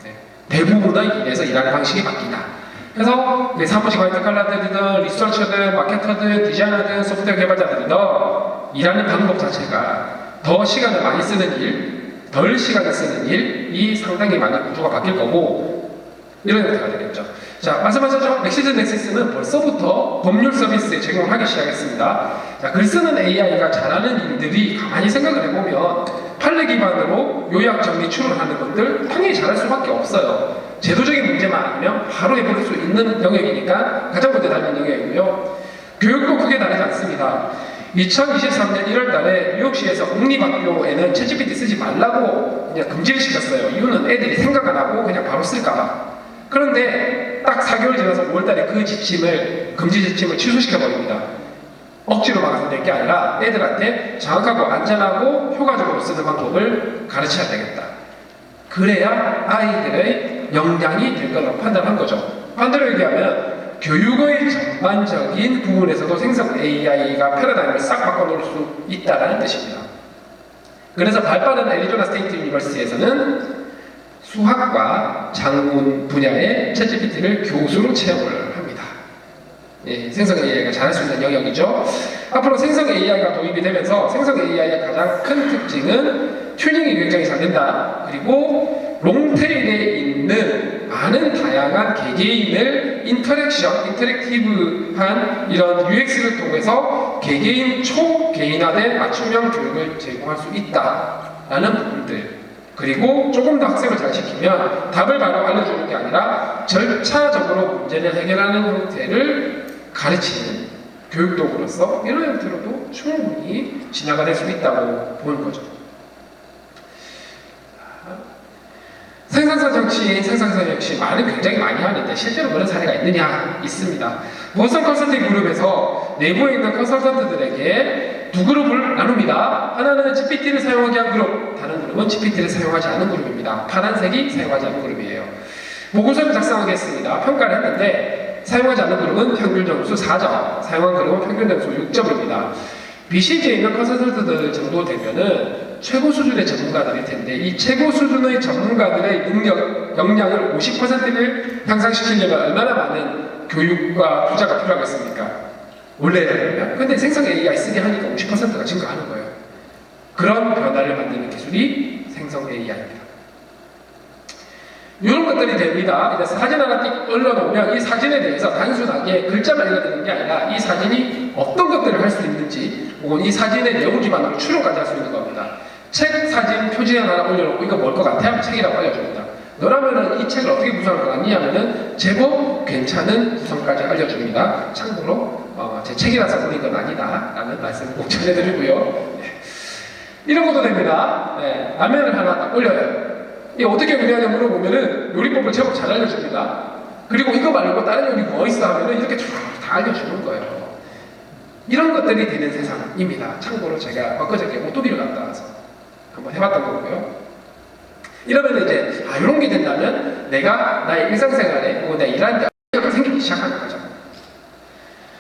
네. 대부분의 일에서 일하는 방식이 바뀐다. 그래서 사무직 화이트 칼라들이든 리서처든 마케터든 디자이너든 소프트웨어 개발자들이든 일하는 방법 자체가 더 시간을 많이 쓰는 일, 덜 시간을 쓰는 일이 상당히 많이 구조가 바뀔 거고 이런 형태가 되겠죠. 자, 말씀하셨죠? 넥시스는 벌써부터 법률 서비스 제공을 하기 시작했습니다. 자, 글 쓰는 AI가 잘하는 일들이 가만히 생각을 해보면 판례 기반으로 요약 정리 추론하는 것들 당연히 잘할 수밖에 없어요. 제도적인 문제만 아니면 바로 해볼 수 있는 영역이니까 가장 먼저 다른 영역이고요. 교육도 크게 다르지 않습니다. 2023년 1월 달에 뉴욕시에서 공립학교에는 챗GPT 쓰지 말라고 그냥 금지를 시켰어요. 이유는 애들이 생각 안 하고 그냥 바로 쓸까봐. 그런데 딱 4개월 지나서 5월 달에 그 지침을, 금지 지침을 취소시켜버립니다. 억지로 막아서 낼 게 아니라 애들한테 정확하고 안전하고 효과적으로 쓰는 방법을 가르쳐야 되겠다. 그래야 아이들의 역량이 될 거라고 판단한 거죠. 반대로 얘기하면 교육의 전반적인 부분에서도 생성 AI가 패러다임을 싹 바꿔놓을 수 있다는 뜻입니다. 그래서 발빠른 애리조나 스테이트 유니버시티에서는 수학과 작문 분야의 챗GPT를 교수로 채용을 합니다. 예, 생성 AI가 잘할 수 있는 영역이죠. 앞으로 생성 AI가 도입이 되면서 생성 AI의 가장 큰 특징은 튜닝이 굉장히 잘 된다. 그리고 롱테일에 있는 많은 다양한 개개인을 인터랙티브한 이런 UX를 통해서 개개인 초개인화된 맞춤형 교육을 제공할 수 있다라는 부분들. 그리고 조금 더 학생을 잘 시키면 답을 바로 알려주는 게 아니라 절차적으로 문제를 해결하는 형태를 가르치는 교육도구로서 이런 형태로도 충분히 진화가 될 수 있다고 보는 거죠. 생산성 정치인, 생산성 역시 말은 굉장히 많이 하는데 실제로 그런 사례가 있느냐? 있습니다. 보스턴 컨설팅 그룹에서 내부에 있는 컨설턴트들에게 두 그룹을 나눕니다. 하나는 GPT를 사용하게 한 그룹, 다른 그룹은 GPT를 사용하지 않은 그룹입니다. 파란색이 사용하지 않은 그룹이에요. 보고서를 작성하게 했습니다. 평가를 했는데 사용하지 않은 그룹은 평균 점수 4점, 사용한 그룹은 평균 점수 6점입니다. BCG에 있는 컨설턴트들 정도 되면은 최고 수준의 전문가들일 텐데 이 최고 수준의 전문가들의 능력, 역량을 50%를 향상시키려면 얼마나 많은 교육과 투자가 필요하겠습니까? 원래는. 근데 생성 AI 쓰게 하니까 50%가 증가하는 거예요. 그런 변화를 만드는 기술이 생성 AI입니다. 이런 것들이 됩니다. 이제 사진 하나 띡 올려놓으면 이 사진에 대해서 단순하게 글자만 읽어드리는 게 아니라 이 사진이 어떤 것들을 할 수 있는지 혹은 이 사진의 내용 기반으로 추론까지 할 수 있는 겁니다. 책 사진 표지 하나 올려놓고 이거 뭘 것 같아? 하면 책이라고 알려줍니다. 너라면은 이 책을 어떻게 구성할 것 같니? 하면은 제법 괜찮은 구성까지 알려줍니다. 참고로 제 책이라서 그런 건 아니다 라는 말씀을 꼭 전해드리고요. 네. 이런 것도 됩니다. 네. 라면을 하나 딱 올려요. 이 어떻게 요리하냐 물어보면은 요리법을 제법 잘 알려줍니다. 그리고 이거 말고 다른 요리 뭐 있어 하면은 이렇게 다 알려주는 거예요. 이런 것들이 되는 세상입니다. 참고로 제가 엊그저께 오토비를 갔다 와서 한번 해봤던 거고요. 이러면 이제 이런 게 된다면 내가 나의 일상생활에 혹은 내가 일하는 데 의미가 생기기 시작하는 거죠.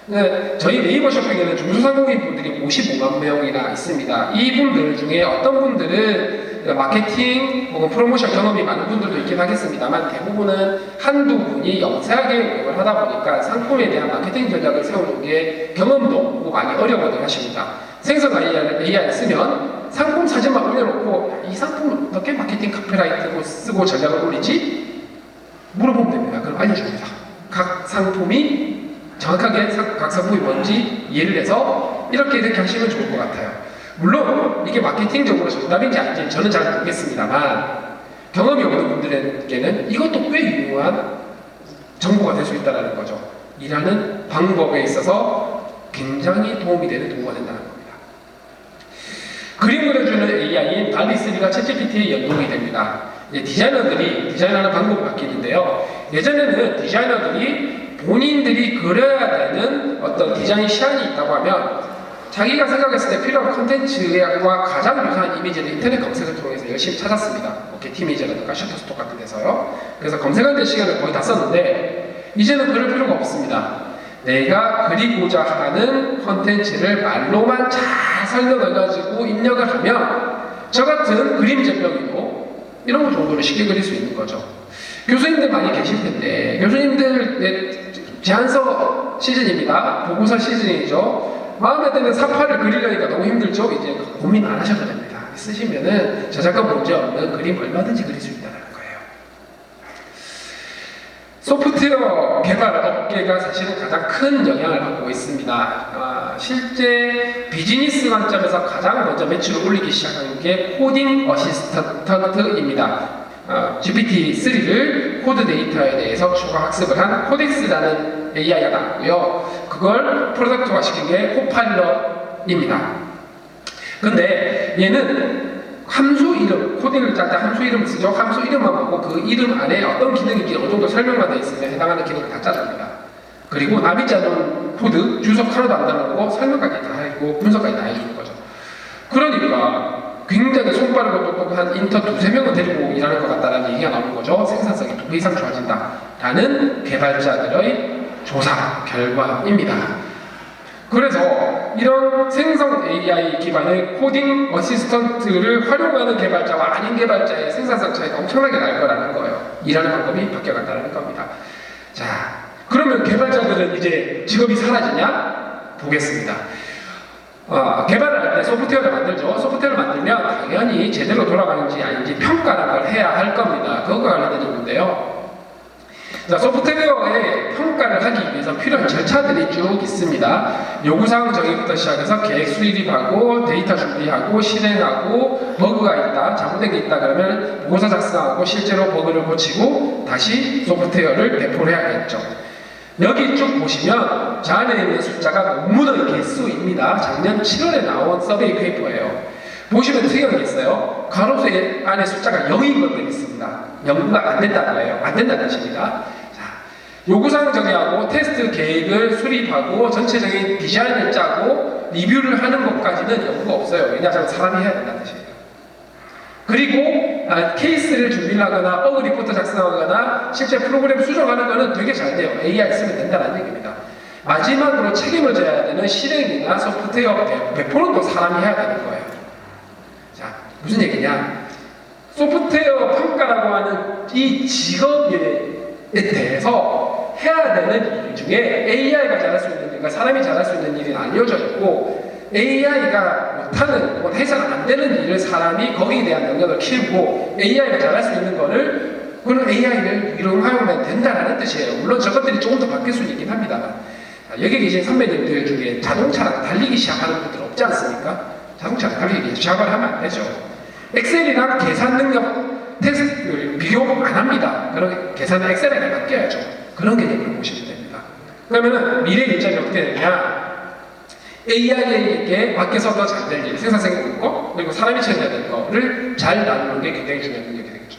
네, 저희 네이버 쇼핑에는 중소상공인 분들이 55만 명이나 있습니다. 이분들 중에 어떤 분들은 마케팅 혹은 프로모션 경험이 많은 분들도 있긴 하겠습니다만 대부분은 한두 분이 영세하게 운영을 하다 보니까 상품에 대한 마케팅 전략을 세우는 게 경험도 없고 많이 어려워들 하십니다. 생성 AI를 쓰면 상품 사진만 올려놓고 이 상품을 어떻게 마케팅 카피라이트로 쓰고 전략을 올리지? 물어보면 됩니다. 그럼 알려줍니다. 각 상품이 정확하게 각 상품이 뭔지 이해를 해서 이렇게 하시면 좋을 것 같아요. 물론 이게 마케팅적으로 정답인지 아닌지 저는 잘 모르겠습니다만 경험이 없는 분들에게는 이것도 꽤 유용한 정보가 될 수 있다는 거죠. 일하는 방법에 있어서 굉장히 도움이 되는 도구가 된다는 겁니다. 그림 그려주는 AI인 DALL-E3가 챗GPT에 연동이 됩니다. 이제 디자이너들이 디자인하는 방법이 바뀌는데요. 예전에는 디자이너들이 본인들이 그려야 되는 어떤 디자인 시안이 있다고 하면 자기가 생각했을 때 필요한 컨텐츠와 가장 유사한 이미지를 인터넷 검색을 통해서 열심히 찾았습니다. 게티미지라든가 셔터스톡 같은 데서요. 그래서 검색하는 시간을 거의 다 썼는데 이제는 그럴 필요가 없습니다. 내가 그리고자 하는 컨텐츠를 말로만 잘 설명해가지고 입력을 하면 저 같은 그림 제병이도 이런 거 정도를 쉽게 그릴 수 있는 거죠. 교수님들 많이 계실 텐데 교수님들 제안서 시즌입니다. 보고서 시즌이죠. 마음에 드는 사파를 그리려니까 너무 힘들죠? 이제 고민 안 하셔도 됩니다. 쓰시면은 저작권 문제 없는 그림 얼마든지 그릴 수 있다는 거예요. 소프트웨어 개발 업계가 사실은 가장 큰 영향을 받고 있습니다. 실제 비즈니스 관점에서 가장 먼저 매출을 올리기 시작한 게 코딩 어시스턴트입니다. GPT-3를 코드 데이터에 대해서 추가 학습을 한 코덱스라는 AI가 나왔고요. 그걸 프로덕트화 시킨 게 코파일럿입니다. 근데 얘는 함수 이름, 코딩을 짤 때 함수 이름 쓰죠. 함수 이름만 보고 그 이름 안에 어떤 기능인지 어느 정도 설명만 돼 있으면 해당하는 기능을 다 짜줍니다. 그리고 남이 짜놓은 코드, 주석 하나도 안 달아놓고 설명까지 다 해주고 분석까지 다 해주는 거죠. 그러니까 굉장히 손빠르고 똑똑한 인턴 2-3명은 데리고 일하는 것 같다는 얘기가 나오는 거죠. 생산성이 2배 이상 좋아진다라는 개발자들의 조사 결과입니다. 그래서 이런 생성 AI 기반의 코딩 어시스턴트를 활용하는 개발자와 아닌 개발자의 생산성 차이가 엄청나게 날 거라는 거예요. 일하는 방법이 바뀌어간다는 겁니다. 자, 그러면 개발자들은 이제 직업이 사라지냐? 보겠습니다. 개발을 할 때 소프트웨어를 만들죠. 소프트웨어를 만들면 당연히 제대로 돌아가는지 아닌지 평가라는 걸 해야 할 겁니다. 그거가 관련된 정보인데요. 자, 소프트웨어의 평가를 하기 위해서 필요한 절차들이 쭉 있습니다. 요구사항 정의부터 시작해서 계획 수립하고 데이터 준비하고 실행하고 버그가 있다, 잘못된 게 있다 그러면 보고서 작성하고 실제로 버그를 고치고 다시 소프트웨어를 배포를 해야겠죠. 여기 쭉 보시면 저 안에 있는 숫자가 논문의 개수입니다. 작년 7월에 나온 서베이 페이퍼예요. 보시면 특이한 게 있어요. 가로수 안에 숫자가 0인 것들이 있습니다. 0가 안 된다는 거예요. 안 된다는 뜻입니다. 자, 요구사항 정의하고 테스트 계획을 수립하고 전체적인 디자인을 짜고 리뷰를 하는 것까지는 연구가 없어요. 왜냐하면 사람이 해야 된다는 뜻이에요. 그리고 케이스를 준비를 하거나 버그 리포트 작성하거나 실제 프로그램 수정하는 거는 되게 잘 돼요. AI 쓰면 된다는 얘기입니다. 마지막으로 책임을 져야 되는 실행이나 소프트웨어 배포는 또 사람이 해야 되는 거예요. 자, 무슨 얘기냐? 소프트웨어 평가라고 하는 이 직업에 대해서 해야 되는 일 중에 AI가 잘할 수 있는 일과 사람이 잘할 수 있는 일이 알려져 있고 AI가 못하는 혹은 해서는 안 되는 일을 사람이 거기에 대한 능력을 키우고 AI가 잘할 수 있는 거를 그런 AI를 이용하면 된다는 뜻이에요. 물론 저것들이 조금 더 바뀔 수는 있긴 합니다만 여기 계신 선배님들 중에 자동차랑 달리기 시작하는 분들 없지 않습니까? 자동차랑 달리기 시작을 하면 안 되죠. 엑셀이랑 계산 능력 테스트를 비교 안 합니다. 그런 계산은 엑셀에게 맡겨야죠. 그런 개념으로 보시면 됩니다. 그러면은 미래 일자리 어떻게 되느냐? AI에게 맡겨서 더 잘 될 일, 생산성 거, 그리고 사람이 처리해야 될 거를 잘 나누는 게 굉장히 중요한 능력이 되겠죠.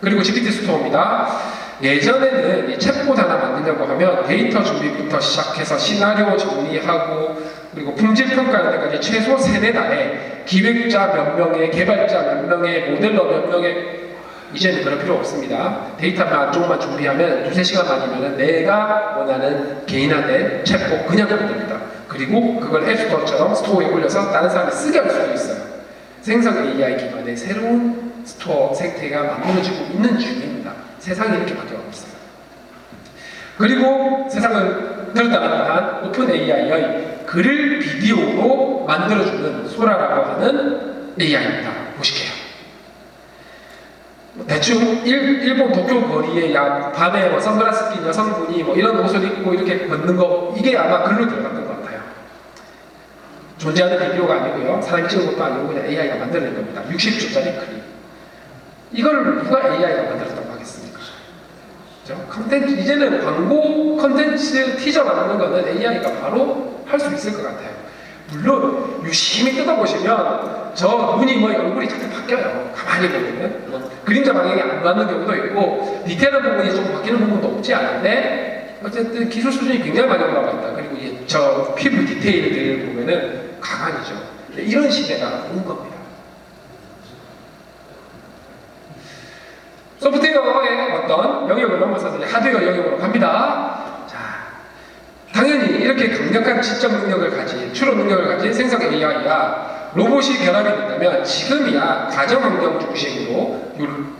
그리고 GPT 스토어입니다. 예전에는 이 챗봇 하나 만들려고 하면 데이터 준비부터 시작해서 시나리오 정리하고 그리고 품질 평가하는 데까지 최소 3-4달에 기획자 몇 명에 개발자 몇 명에 모델러 몇 명에 이제는 그럴 필요 없습니다. 데이터만 조금만 준비하면 2-3시간만이면 내가 원하는 개인화된 챗봇 그냥 만듭니다. 그리고 그걸 앱스토어처럼 스토어에 올려서 다른 사람이 쓰게 할 수도 있어요. 생성 AI 기반의 새로운 스토어 생태가 만들어지고 있는 중입니다. 세상이 이렇게 바뀌어가고 있어요. 그리고 세상을 들었다간 오픈 AI의 글을 비디오로 만들어주는 소라라고 하는 AI입니다. 보실게요. 대충 일본 도쿄 거리에 밤에 뭐 선글라스 낀 여성분이 뭐 이런 옷을 입고 이렇게 걷는 거 이게 아마 글로 들어갔던 것 같아요. 존재하는 비디오가 아니고요. 사람이 찍은 것도 아니고 그냥 AI가 만들어낸 겁니다. 60초짜리 클립. 이걸 누가 AI가 만들었다고 하겠습니까? 그렇죠? 컨텐츠, 이제는 광고 컨텐츠 티저 만드는 거는 AI가 바로 할 수 있을 것 같아요. 물론 유심히 뜯어보시면 저 눈이 뭐 얼굴이 자꾸 바뀌어요. 가만히 보면 뭐 그림자 방향이 안 맞는 경우도 있고 디테일한 부분이 좀 바뀌는 부분도 없지 않은데 어쨌든 기술 수준이 굉장히 많이 올라가 있다. 그리고 저 피부 디테일들 보면은 가만히죠. 이런 시대가 온 겁니다. 소프트웨어의 어떤 영역을 넘어서서 하드웨어 영역으로 갑니다. 자, 당연히 이렇게 강력한 지적 능력을 가진, 추론 능력을 가진 생성 AI야 로봇이 결합이 된다면 지금이야 가정환경 중심으로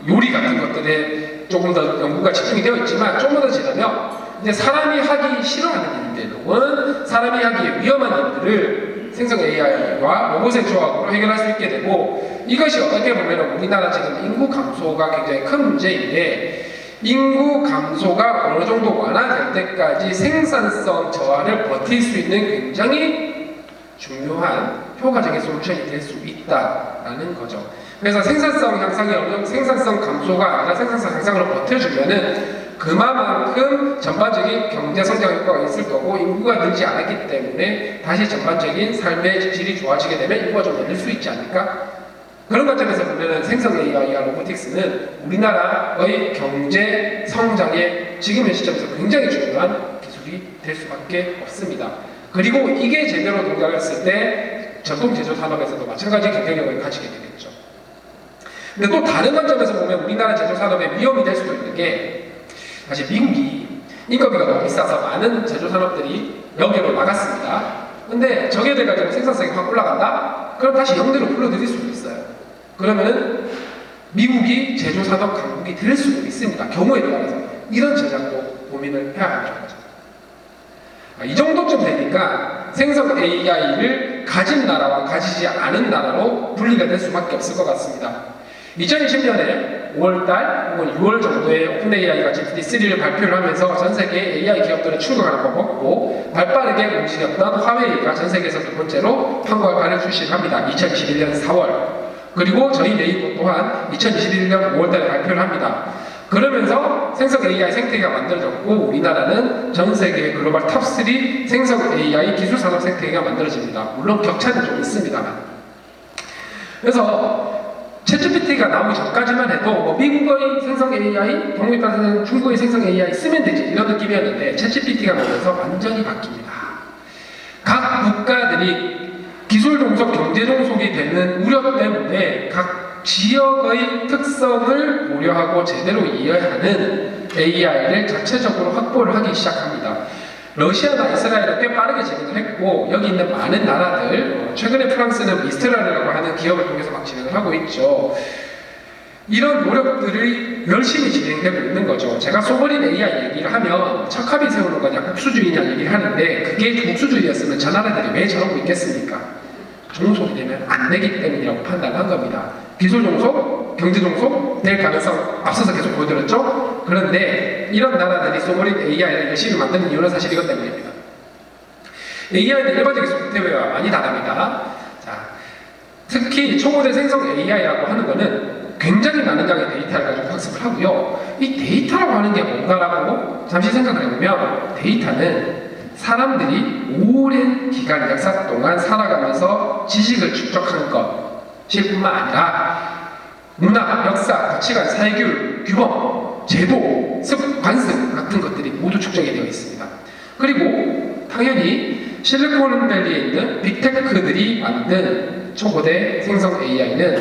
요리 같은 것들에 조금 더 연구가 집중이 되어 있지만 조금 더 지나면 이제 사람이 하기 싫어하는 일들 혹은 사람이 하기 위험한 일들을 생성 AI와 로봇의 조합으로 해결할 수 있게 되고 이것이 어떻게 보면 우리나라 지금 인구 감소가 굉장히 큰 문제인데 인구 감소가 어느 정도 완화될 때까지 생산성 저하를 버틸 수 있는 굉장히 중요한 효과적인 솔루션이 될 수 있다라는 거죠. 그래서 생산성 향상이 어느 정도 생산성 감소가 아니라 생산성 향상으로 버텨주면은 그만큼 전반적인 경제 성장 효과가 있을 거고 인구가 늘지 않았기 때문에 다시 전반적인 삶의 질이 좋아지게 되면 인구가 좀 늘릴 수 있지 않을까? 그런 관점에서 보면 생성 AI와 로보틱스는 우리나라의 경제 성장의 지금의 시점에서 굉장히 중요한 기술이 될 수밖에 없습니다. 그리고 이게 제대로 동작했을 때 전통 제조 산업에서도 마찬가지 경쟁력을 가지게 되겠죠. 근데 또 다른 관점에서 보면 우리나라 제조 산업에 위험이 될 수도 있는 게 사실 미국이 인건비가 너무 비싸서 많은 제조 산업들이 여기로 나갔습니다. 근데 저게 돼가지고 생산성이 확 올라간다? 그럼 다시 영대로 불러들일 수도 있어요. 그러면은 미국이 제조 산업 강국이 될 수도 있습니다. 경우에 따라서 이런 전략도 고민을 해야 한다는 거죠. 이 정도쯤 되니까 생성 AI를 가진 나라와 가지지 않은 나라로 분리가 될 수밖에 없을 것 같습니다. 2020년에 5월달 혹은 6월 정도에 오픈AI가 GPT-3를 발표를 하면서 전 세계 AI 기업들을 충격하는 것 같고 발빠르게 움직였던 화웨이가 전 세계에서 두 번째로 판관을 출시합니다. 2021년 4월. 그리고 저희 네이버 또한 2021년 5월달에 발표를 합니다. 그러면서 생성 AI 생태계가 만들어졌고 우리나라는 전 세계 글로벌 탑3 생성 AI 기술 산업 생태계가 만들어집니다. 물론 격차는 좀 있습니다만. 그래서 챗GPT가 나오기 전까지만 해도 뭐 미국의 생성 AI, 경우에 따라서는 중국의 생성 AI 쓰면 되지 이런 느낌이었는데 챗GPT가 나오면서 완전히 바뀝니다. 각 국가들이 기술 종속, 경제 종속이 되는 우려 때문에 각 지역의 특성을 고려하고 제대로 이해하는 AI를 자체적으로 확보를 하기 시작합니다. 러시아나 이스라엘은 꽤 빠르게 진행을 했고 여기 있는 많은 나라들 최근에 프랑스는 미스트랄이라고 하는 기업을 통해서 막 진행을 하고 있죠. 이런 노력들이 열심히 진행되고 있는 거죠. 제가 소버린 AI 얘기를 하면 척합이 세우는 거냐 국수주의냐 얘기를 하는데 그게 국수주의였으면 저 나라들이 왜 저러고 있겠습니까? 종속이 되면 안 되기 때문이라고 판단한 겁니다. 기술 종속, 경제 종속 될 가능성 앞서서 계속 보여드렸죠. 그런데 이런 나라들이 소버린 AI를 열심히 만드는 이유는 사실 이것 때문입니다. AI는 일반적인 소프트웨어와 많이 다릅니다. 자, 특히 초고대 생성 AI라고 하는 거는 굉장히 많은 양의 데이터를 가지고 학습을 하고요. 이 데이터라고 하는 게 뭔가라고 잠시 생각을 해보면 데이터는 사람들이 오랜 기간, 역사 동안 살아가면서 지식을 축적한 것일 뿐만 아니라 문화, 역사, 가치관, 사회교육, 규범, 제도, 관습 같은 것들이 모두 축적이 되어 있습니다. 그리고 당연히 실리콘밸리에 있는 빅테크들이 만든 초고대 생성 AI는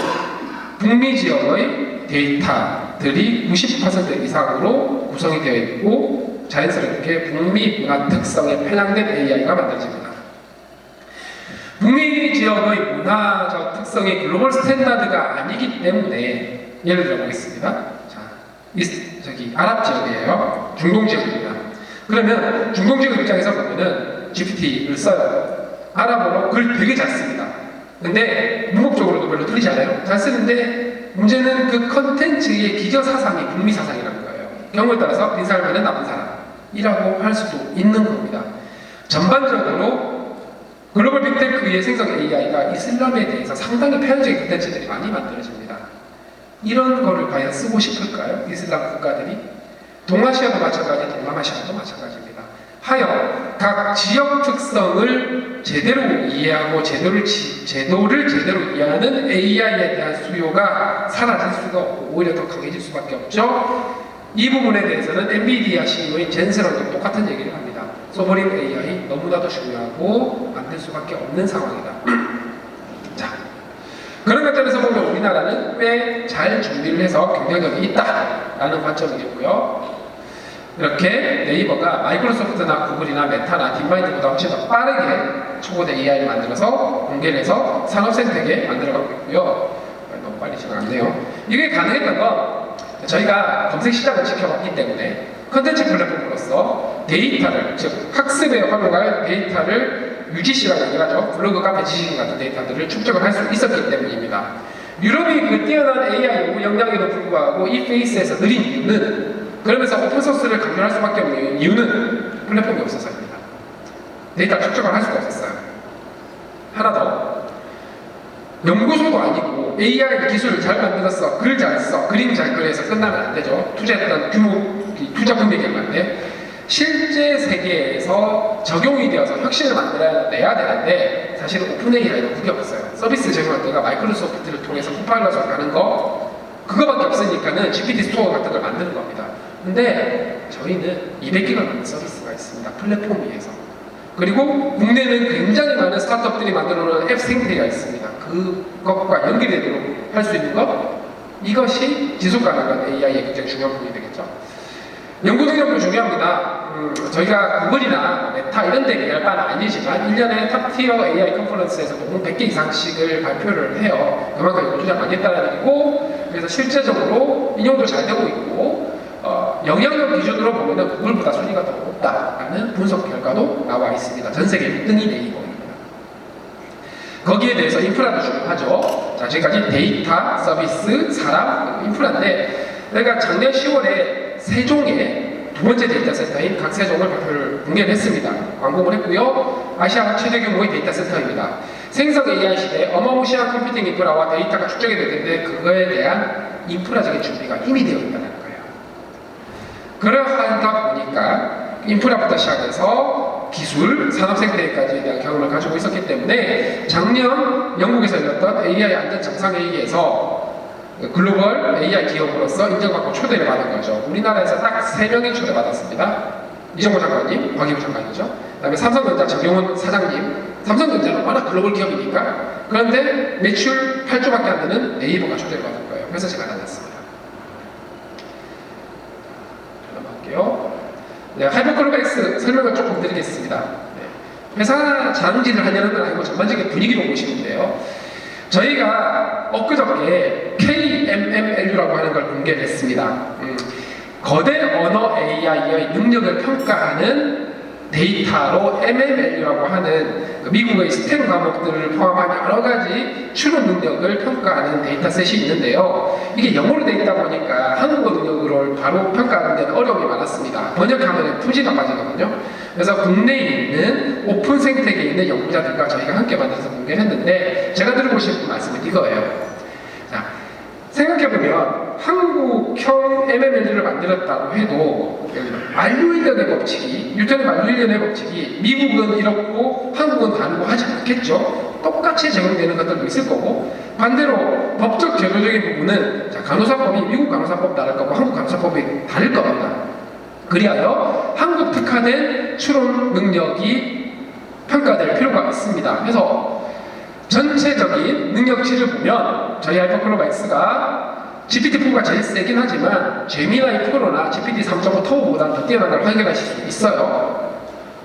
북미 지역의 데이터들이 90% 이상으로 구성이 되어 있고 자연스럽게 북미 문화 특성에 편향된 AI가 만들어집니다. 북미 지역의 문화적 특성이 글로벌 스탠다드가 아니기 때문에 예를 들어 보겠습니다. 자, 저기 아랍 지역이에요. 중동 지역입니다. 그러면 중동 지역 입장에서 보면은 GPT를 써요. 아랍어로 글 되게 잘 씁니다. 근데 문법적으로도 별로 틀리지 않아요. 잘 쓰는데 문제는 그 컨텐츠의 기저 사상이 북미 사상이라는 거예요. 경우에 따라서 이 사람은 나쁜 사람이라고 할 수도 있는 겁니다. 전반적으로 글로벌 빅테크의 생성 AI가 이슬람에 대해서 상당히 편향적인 컨텐츠들이 많이 만들어집니다. 이런 거를 과연 쓰고 싶을까요? 이슬람 국가들이? 동아시아도 마찬가지, 동남아시아도 마찬가지입니다. 하여 각 지역 특성을 제대로 이해하고 제도를 제대로 이해하는 AI에 대한 수요가 사라질 수가 없고 오히려 더 강해질 수밖에 없죠. 이 부분에 대해서는 엔비디아 CEO인 젠슨랑도 똑같은 얘기를 합니다. 소버린 AI 너무나도 중요하고 만들 수밖에 없는 상황이다. 자, 그런 관점에서 보면 우리나라는 꽤 잘 준비를 해서 경쟁력이 있다라는 관점이겠고요. 이렇게 네이버가 마이크로소프트나 구글이나 메타나 딥마인드보다 훨씬 더 빠르게 초고대 AI를 만들어서 공개를 해서 산업 생태계 만들어가고 있고요. 너무 빨리 지나갔네요. 이게 가능했던 건 저희가 검색 시장을 지켜봤기 때문에 컨텐츠 플랫폼으로서 데이터를, 즉 학습에 활용할 데이터를 UGC라고 얘기하죠. 블로그, 카페, 지식 같은 데이터들을 축적을 할 수 있었기 때문입니다. 유럽이 그 뛰어난 AI 연구 역량에도 불구하고 이 페이스에서 느린 이유는 그러면서 오픈소스를 강조할 수밖에 없는 이유는 플랫폼이 없어서입니다. 데이터 축적을 할 수가 없었어요. 하나 더, 연구소도 아니고 AI 기술을 잘 만들었어, 글 잘 써, 그림 잘 그려서 끝나면 안 되죠. 투자했던 규모, 투자금 얘기하는데 실제 세계에서 적용이 되어서 혁신을 만들어내야 되는데 사실은 오픈 AI가 그게 없어요. 서비스 제공할 때가 마이크로소프트를 통해서 코파일럿을 가는 거 그거밖에 없으니까는 GPT 스토어 같은 걸 만드는 겁니다. 근데 저희는 200개가 넘는 서비스가 있습니다. 플랫폼 위에서. 그리고 국내는 굉장히 많은 스타트업들이 만들어놓은 앱 생태계가 있습니다. 그것과 연결되도록 할 수 있는 것, 이것이 지속가능한 AI의 굉장히 중요한 부분이 되겠죠. 연구 능력도 중요합니다. 저희가 구글이나 메타 이런 데 얘기할 바는 아니지만 1년에 탑티어 AI 컨퍼런스에서 공 100개 이상씩을 발표를 해요. 그만큼 연구 투자 많이 했다는 얘기고, 그래서 실제적으로 인용도 잘 되고 있고 영향력 기준으로 보면 구글보다 순위가 더 높다라는 분석 결과도 나와 있습니다. 전 세계 1등이 네이버입니다. 거기에 대해서 인프라도 중요하죠. 자, 지금까지 데이터, 서비스, 사람, 인프라인데 내가 작년 10월에 세종에 두 번째 데이터 센터인 각세종을 공개를 했습니다. 완공을 했고요. 아시아 최대 규모의 데이터 센터입니다. 생성 AI 시대에 어마무시한 컴퓨팅 인프라와 데이터가 축적이 될 텐데 그거에 대한 인프라적인 준비가 이미 되어 있다는 거예요. 그러하다 보니까 인프라부터 시작해서 기술, 산업 생태계까지에 대한 경험을 가지고 있었기 때문에 작년 영국에서 열렸던 AI 안전 정상회의에서 글로벌 AI 기업으로서 인정받고 초대를 받은 거죠. 우리나라에서 딱 3명이 초대받았습니다. 이정호 장관님, 박희부 장관이죠. 그 다음에 삼성전자 정용훈 사장님. 삼성전자는 워낙 글로벌 기업이니까. 그런데 매출 8조밖에 안 되는 네이버가 초대를 받은 거예요. 그래서 제가 다녔습니다. 넘어갈게요. 네, 하이퍼클로백스 설명을 조금 드리겠습니다. 네, 회사 자랑질을 하려는 건 아니고 전반적인 분위기로 보시는데요. 저희가 엊그저께 KMMLU라고 하는 걸 공개를 했습니다. 거대 언어 AI의 능력을 평가하는 데이터로 MMLU라고 하는 미국의 스템 과목들을 포함한 여러 가지 추론 능력을 평가하는 데이터셋이 있는데요. 이게 영어로 되어 있다 보니까 한국어 능력으로 바로 평가하는 데는 어려움이 많았습니다. 번역하면 품질이 빠지거든요. 그래서 국내에 있는 오픈 생태계에 있는 연구자들과 저희가 함께 만들어서 공개를 했는데 제가 드리고 싶은 말씀은 이거예요. 자, 생각해보면 한국형 MMLU를 만들었다고 해도 만류인련의 법칙이, 뉴턴의 만류인련의 법칙이 미국은 이렇고 한국은 다르고 하지 않겠죠. 똑같이 적용되는 것들도 있을 거고, 반대로 법적 제도적인 부분은 자, 간호사법이 미국 간호사법 다를 거고 한국 간호사법이 다를 겁니다. 그리하여 한국 특화된 추론 능력이 평가될 필요가 있습니다. 그래서 전체적인 능력치를 보면 저희 하이퍼클로백스가 GPT-4가 제일 세긴 하지만 제미나이 프로나 GPT 3.5 터보보다 더 뛰어난 걸 확인하실 수 있어요.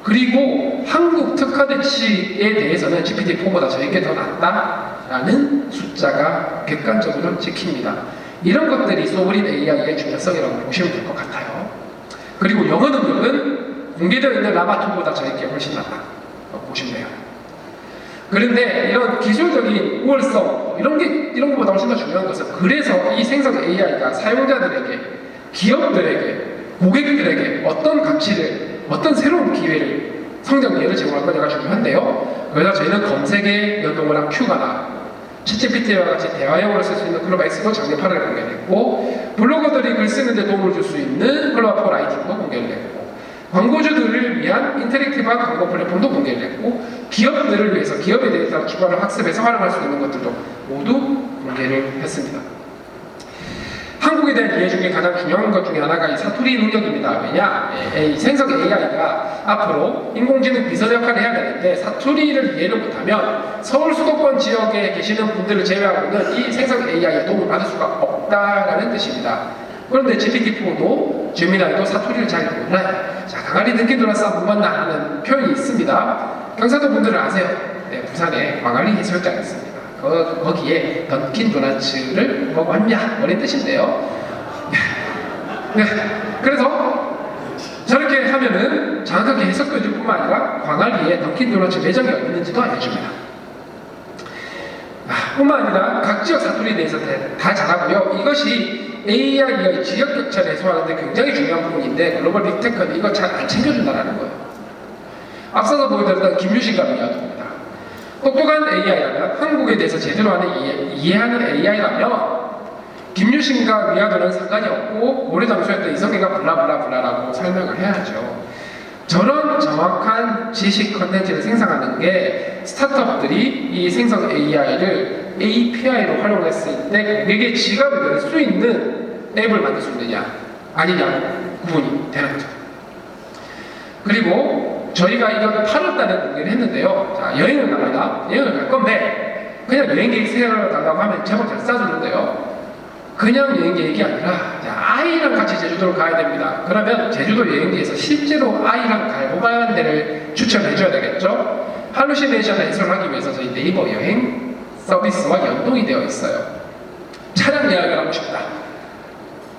그리고 한국 특화대치에 대해서는 GPT-4보다 저에게 더 낫다라는 숫자가 객관적으로 찍힙니다. 이런 것들이 소브린 AI의 중요성이라고 보시면 될 것 같아요. 그리고 영어 능력은 공개되어 있는 라마2보다 저에게 훨씬 낫다고 보시면 돼요. 그런데 이런 기술적인 우월성 이런 것보다 훨씬 더 중요한 것은 그래서 이 생성 AI가 사용자들에게, 기업들에게, 고객들에게 어떤 가치를, 어떤 새로운 기회를, 성장 기회를 제공할 거냐가 중요한데요. 그래서 저희는 검색에 연동을 한 큐가나 챗GPT와 같이 대화용으로 쓸 수 있는 클로바엑스도 작년 8월에 공개됐고, 블로거들이 글 쓰는데 도움을 줄 수 있는 클로바4 라이팅도 공개를 했고, 광고주들을 위한 인터랙티브한 광고 플랫폼도 공개를 했고, 기업들을 위해서 기업에 대해서 기반을 학습해서 활용할 수 있는 것들도 모두 공개를 했습니다. 한국에 대한 이해 중에 가장 중요한 것 중에 하나가 이 사투리 능력입니다. 왜냐? 이 생성 AI가 앞으로 인공지능 비서 역할을 해야 되는데 사투리를 이해를 못하면 서울 수도권 지역에 계시는 분들을 제외하고는 이 생성 AI의 도움을 받을 수가 없다라는 뜻입니다. 그런데 GPT-4도 제미나이도 사투리를 잘 몰라요. 자, 강아리 등기 돌아서 못 만나 하는 표현이 있습니다. 경상도 분들은 아세요. 네, 부산에 광안리 해수욕장 있습니다. 거기에 던킨 도나츠를 먹었냐 이런 뜻인데요. 네, 그래서 저렇게 하면은 정확하게 해석도 해줄 뿐만 아니라 광안리에 던킨 도나츠 매장이 어디 있는지도 알려줍니다. 뿐만 아니라 각 지역 사투리에 대해서 다 잘하고요. 이것이 AI의 지역 격차를 해소하는 데 굉장히 중요한 부분인데 글로벌 빅테크는 이거 잘 안 챙겨준다는 거예요. 앞서서 보여드렸던 김유신과 미아도입니다. 똑똑한 AI라면, 한국에 대해서 제대로 이해하는 AI라면 김유신과 미아도는 상관이 없고 올해 점수했던 이성계가 블라블라블라라고 설명을 해야죠. 저런 정확한 지식 컨텐츠를 생성하는 게 스타트업들이 이 생성 AI를 API로 활용했을 때 고객의 지갑을 열 수 있는 앱을 만들 수 있느냐 아니냐 구분이 되는 거죠. 그리고 저희가 이거 8월달에 공개를 했는데요. 자, 여행을 갑니다. 여행을 갈 건데 그냥 여행 계획 세워달라고 하면 제법 잘 싸주는데요. 그냥 여행 계획이 아니라 아이랑 같이 제주도를 가야 됩니다. 그러면 제주도 여행지에서 실제로 아이랑 갈고 가는 데를 추천해 줘야 되겠죠. 할루시네이션을 해소하기 위해서 저희 네이버 여행 서비스와 연동이 되어 있어요. 차량 예약을 하고 싶다.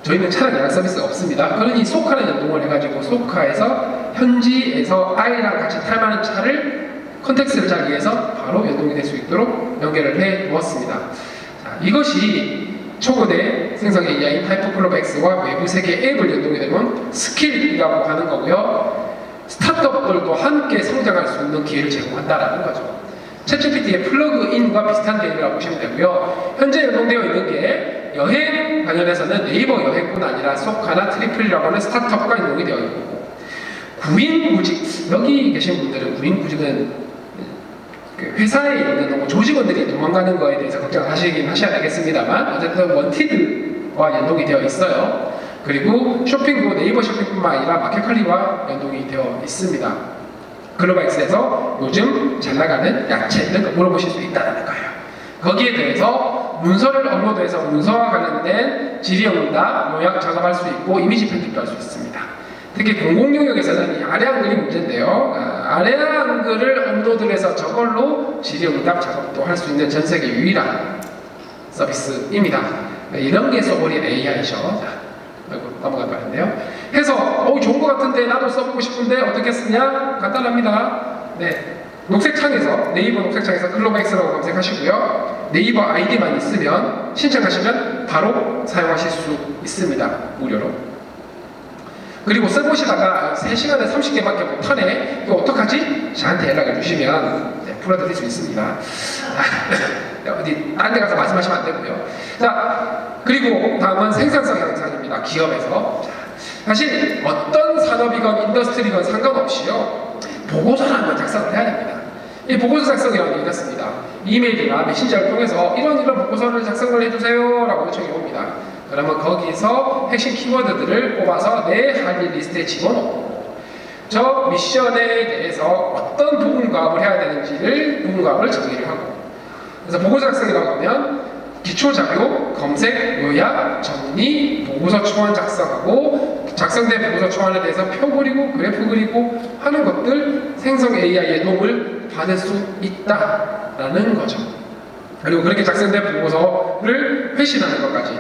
저희는 차량 예약 서비스가 없습니다. 그러니 소카랑 연동을 해가지고 소카에서 현지에서 아이랑 같이 탈 만한 차를 컨텍스트를 잘 이해해서 바로 연동이 될 수 있도록 연결을 해 두었습니다. 자, 이것이 초거대 생성 AI 하이퍼클로백스와 외부 세계 앱을 연동이 되면 스킬이라고 하는 거고요. 스타트업들도 함께 성장할 수 있는 기회를 제공한다라는 거죠. 챗GPT의 플러그인과 비슷한 개념이라고 보시면 되고요. 현재 연동되어 있는 게 여행 관련해서는 네이버 여행뿐 아니라 소카나 트리플이라고 하는 스타트업과 연동이 되어 있고, 구인구직, 여기 계신 분들은 구인구직은 회사에 있는 조직원들이 도망가는 거에 대해서 걱정하시긴 하셔야 되겠습니다만 어쨌든 원티드와 연동이 되어 있어요. 그리고 쇼핑도 네이버 쇼핑뿐만 아니라 마켓컬리와 연동이 되어 있습니다. 글로벌엑스에서 요즘 잘 나가는 야채 이런 거 물어보실 수 있다는 거예요. 거기에 대해서 문서를 업로드해서 문서와 관련된 질의응답, 요약 작업할 수 있고 이미지 편집도 할 수 있습니다. 특히 공공 영역에서는 이 아래 한글이 문제인데요. 아래 한글을 업로드를 해서 저걸로 질의응답 작업도 할 수 있는 전 세계 유일한 서비스입니다. 이런 게 써버린 AI죠. 자, 넘어갈 뻔했네요. 해서 좋은 것 같은데 나도 써보고 싶은데 어떻게 쓰냐? 간단합니다. 네, 녹색창에서 네이버 녹색창에서 클로바엑스라고 검색하시고요. 네이버 아이디만 있으면 신청하시면 바로 사용하실 수 있습니다. 무료로. 그리고 써보시다가 3시간에 30개밖에 못하네. 이거 어떡하지? 저한테 연락을 주시면 풀어드릴 수 있습니다. 어디 딴 데 가서 말씀하시면 안 되고요. 자, 그리고 다음은 생산성 향상입니다. 기업에서. 사실 어떤 산업이건 인더스트리건 상관없이요. 보고서라는 걸 작성을 해야 됩니다. 이 보고서 작성이라는 게 이렇습니다. 이메일이나 메신저를 통해서 이런 보고서를 작성을 해주세요 라고 요청이 옵니다. 그러면 거기서 핵심 키워드들을 뽑아서 내 할 일 리스트에 집어넣고 저 미션에 대해서 어떤 부분과업을 해야 되는지를 부분과업을 정의를 하고, 그래서 보고서 작성이라고 하면 기초자료, 검색, 요약, 정리, 보고서 초안 작성하고 작성된 보고서 초안에 대해서 표 그리고 그래프 그리고 하는 것들 생성 AI의 도움을 받을 수 있다라는 거죠. 그리고 그렇게 작성된 보고서를 회신하는 것까지.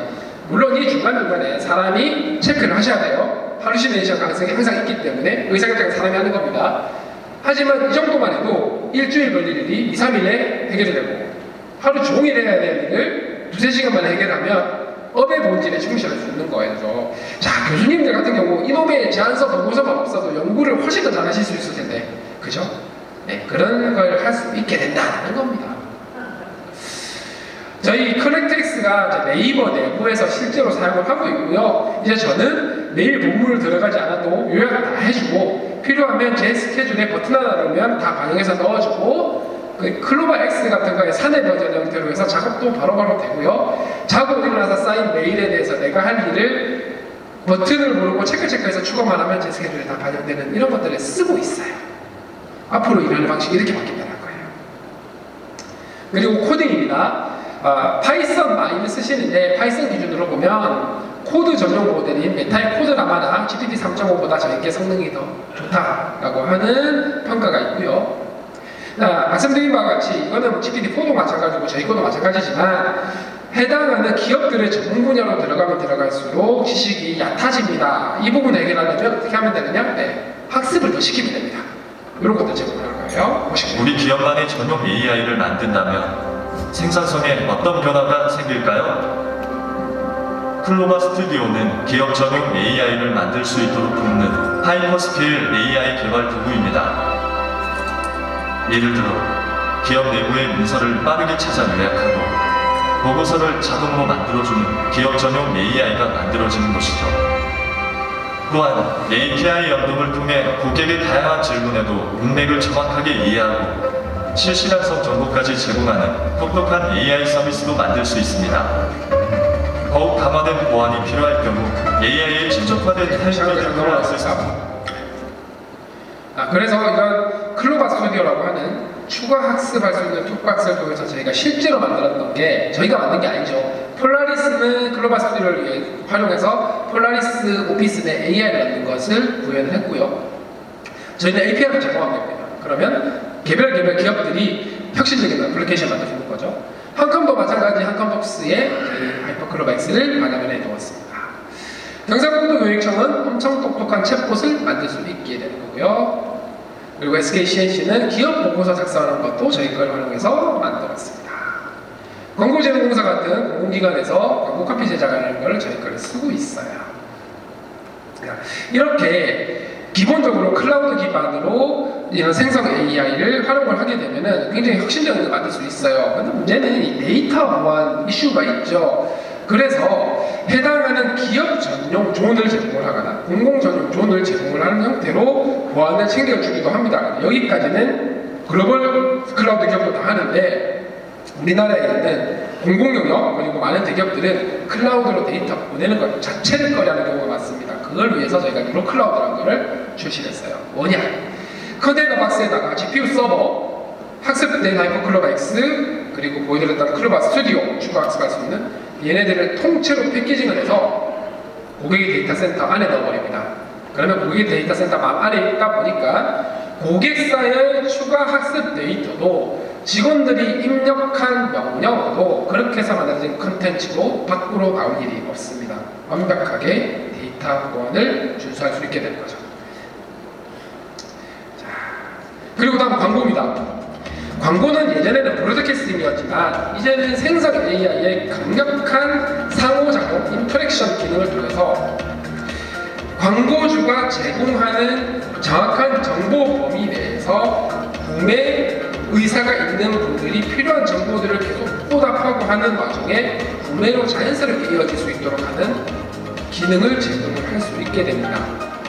물론 이 중간중간에 사람이 체크를 하셔야 돼요. 할루시네이션 가능성이 항상 있기 때문에 의사결정은 사람이 하는 겁니다. 하지만 이 정도만 해도 일주일 걸릴 일이 2, 3일에 해결이 되고 하루 종일 해야 될 일을 2, 3시간 만에 해결하면 업의 본질에 충실할 수 있는 거예요. 그래서 자, 교수님들 같은 경우 이놈의 제안서 보고서만 없어도 연구를 훨씬 더 잘하실 수 있을 텐데, 그죠? 네, 그런 걸 할 수 있게 된다는 겁니다. 저희 컬렉트릭스가 네이버 내부에서 실제로 사용을 하고 있고요. 이제 저는 매일 본문을 들어가지 않아도 요약을 다 해주고 필요하면 제 스케줄에 버튼 하나 누르면 다 반영해서 넣어주고, 그 클로바 X 같은 거에 사내 버전 형태로 해서 작업도 바로바로 되고요. 자고 일어나서 쌓인 메일에 대해서 내가 할 일을 버튼을 누르고 체크해서 추가만 하면 제 스케줄에 다 반영되는 이런 것들을 쓰고 있어요. 앞으로 일하는 방식이 이렇게 바뀐다는 거예요. 그리고 코딩입니다. 파이썬 많이 쓰시는데 파이썬 기준으로 보면 코드 전용 모델인 메타의 코드라마나 GPT 3.5보다 저에게 성능이 더 좋다라고 하는 평가가 있고요. 말씀드린 바와 같이 이거는 GPT-4도 마찬가지고 저희 거도 마찬가지지만 해당하는 기업들의 전문 분야로 들어가면 들어갈수록 지식이 얕아집니다. 이 부분 해결하려면 어떻게 하면 되느냐? 네, 학습을 더 시키면 됩니다. 이런 것들 제공하는 거예요. 보시면. 우리 기업만의 전용 AI를 만든다면 생산성에 어떤 변화가 생길까요? 클로바 스튜디오는 기업 전용 AI를 만들 수 있도록 돕는 하이퍼스케일 AI 개발 도구입니다. 예를 들어 기업 내부의 문서를 빠르게 찾아 요약하고 보고서를 자동으로 만들어주는 기업 전용 AI가 만들어지는 것이죠. 또한 API 연동을 통해 고객의 다양한 질문에도 문맥을 정확하게 이해하고 실시간성 정보까지 제공하는 똑똑한 AI 서비스도 만들 수 있습니다. 더욱 강화된 보안이 필요할 경우 AI의 친족화된 타입을 들어갈 수 있습니다. 그래서 이런 클로바 스튜디오라고 하는 추가 학습할 수 있는 톡박스를 통해서 저희가 실제로 만들었던 게, 저희가 만든 게 아니죠. 폴라리스는 클로바 스튜디오를 활용해서 폴라리스 오피스 내 AI를 만든 것을 구현을 했고요. 저희는 API를 제공한 겁니다. 그러면 개별 기업들이 혁신적인 애플리케이션 만들어주는 거죠. 한컴도 마찬가지 한컴독스에 저희 하이퍼클로바 X를 반영을 해두었습니다. 경상북도 교육청은 엄청 똑똑한 챗봇을 만들 수 있게 되는 거고요. 그리고 SKCNC는 기업 보고서 작성하는 것도 저희 걸 활용해서 만들었습니다. 광고제공공사 같은 공공기관에서 광고 카피 제작하는 걸 저희 걸 쓰고 있어요. 이렇게 기본적으로 클라우드 기반으로 이런 생성 AI를 활용을 하게 되면 굉장히 혁신적인 걸 만들 수 있어요. 근데 문제는 이 데이터 보안 이슈가 있죠. 그래서 해당하는 기업 전용 존을 제공을 하거나 공공 전용 존을 제공을 하는 형태로 보안을 챙겨주기도 합니다. 여기까지는 글로벌 클라우드 기업도 다 하는데 우리나라에 있는 공공 영역 그리고 많은 대기업들은 클라우드로 데이터 보내는 것 자체를 꺼려하는 경우가 많습니다. 그걸 위해서 저희가 뉴로 클라우드라는 거를 출시했어요. 뭐냐? 컨테이너 박스에다가 GPU 서버, 학습된 하이퍼클로바 X, 그리고 보여드렸던 클로바 스튜디오 추가 학습할 수 있는 얘네들을 통째로 패키징을 해서 고객의 데이터 센터 안에 넣어버립니다. 그러면 고객 데이터 센터 맘 안에 있다 보니까 고객사의 추가 학습 데이터도 직원들이 입력한 명령어도 그렇게 해서 만들어진 컨텐츠도 밖으로 나올 일이 없습니다. 완벽하게 데이터 보안을 준수할 수 있게 되는 거죠. 자, 그리고 다음 광고입니다. 광고는 예전에는 브로드캐스팅이었지만 이제는 생성 AI의 강력한 상호작용, 인터랙션 기능을 통해서 광고주가 제공하는 정확한 정보 범위 내에서 구매 의사가 있는 분들이 필요한 정보들을 계속 보답하고 하는 와중에 구매로 자연스럽게 이어질 수 있도록 하는 기능을 제공을 할 수 있게 됩니다.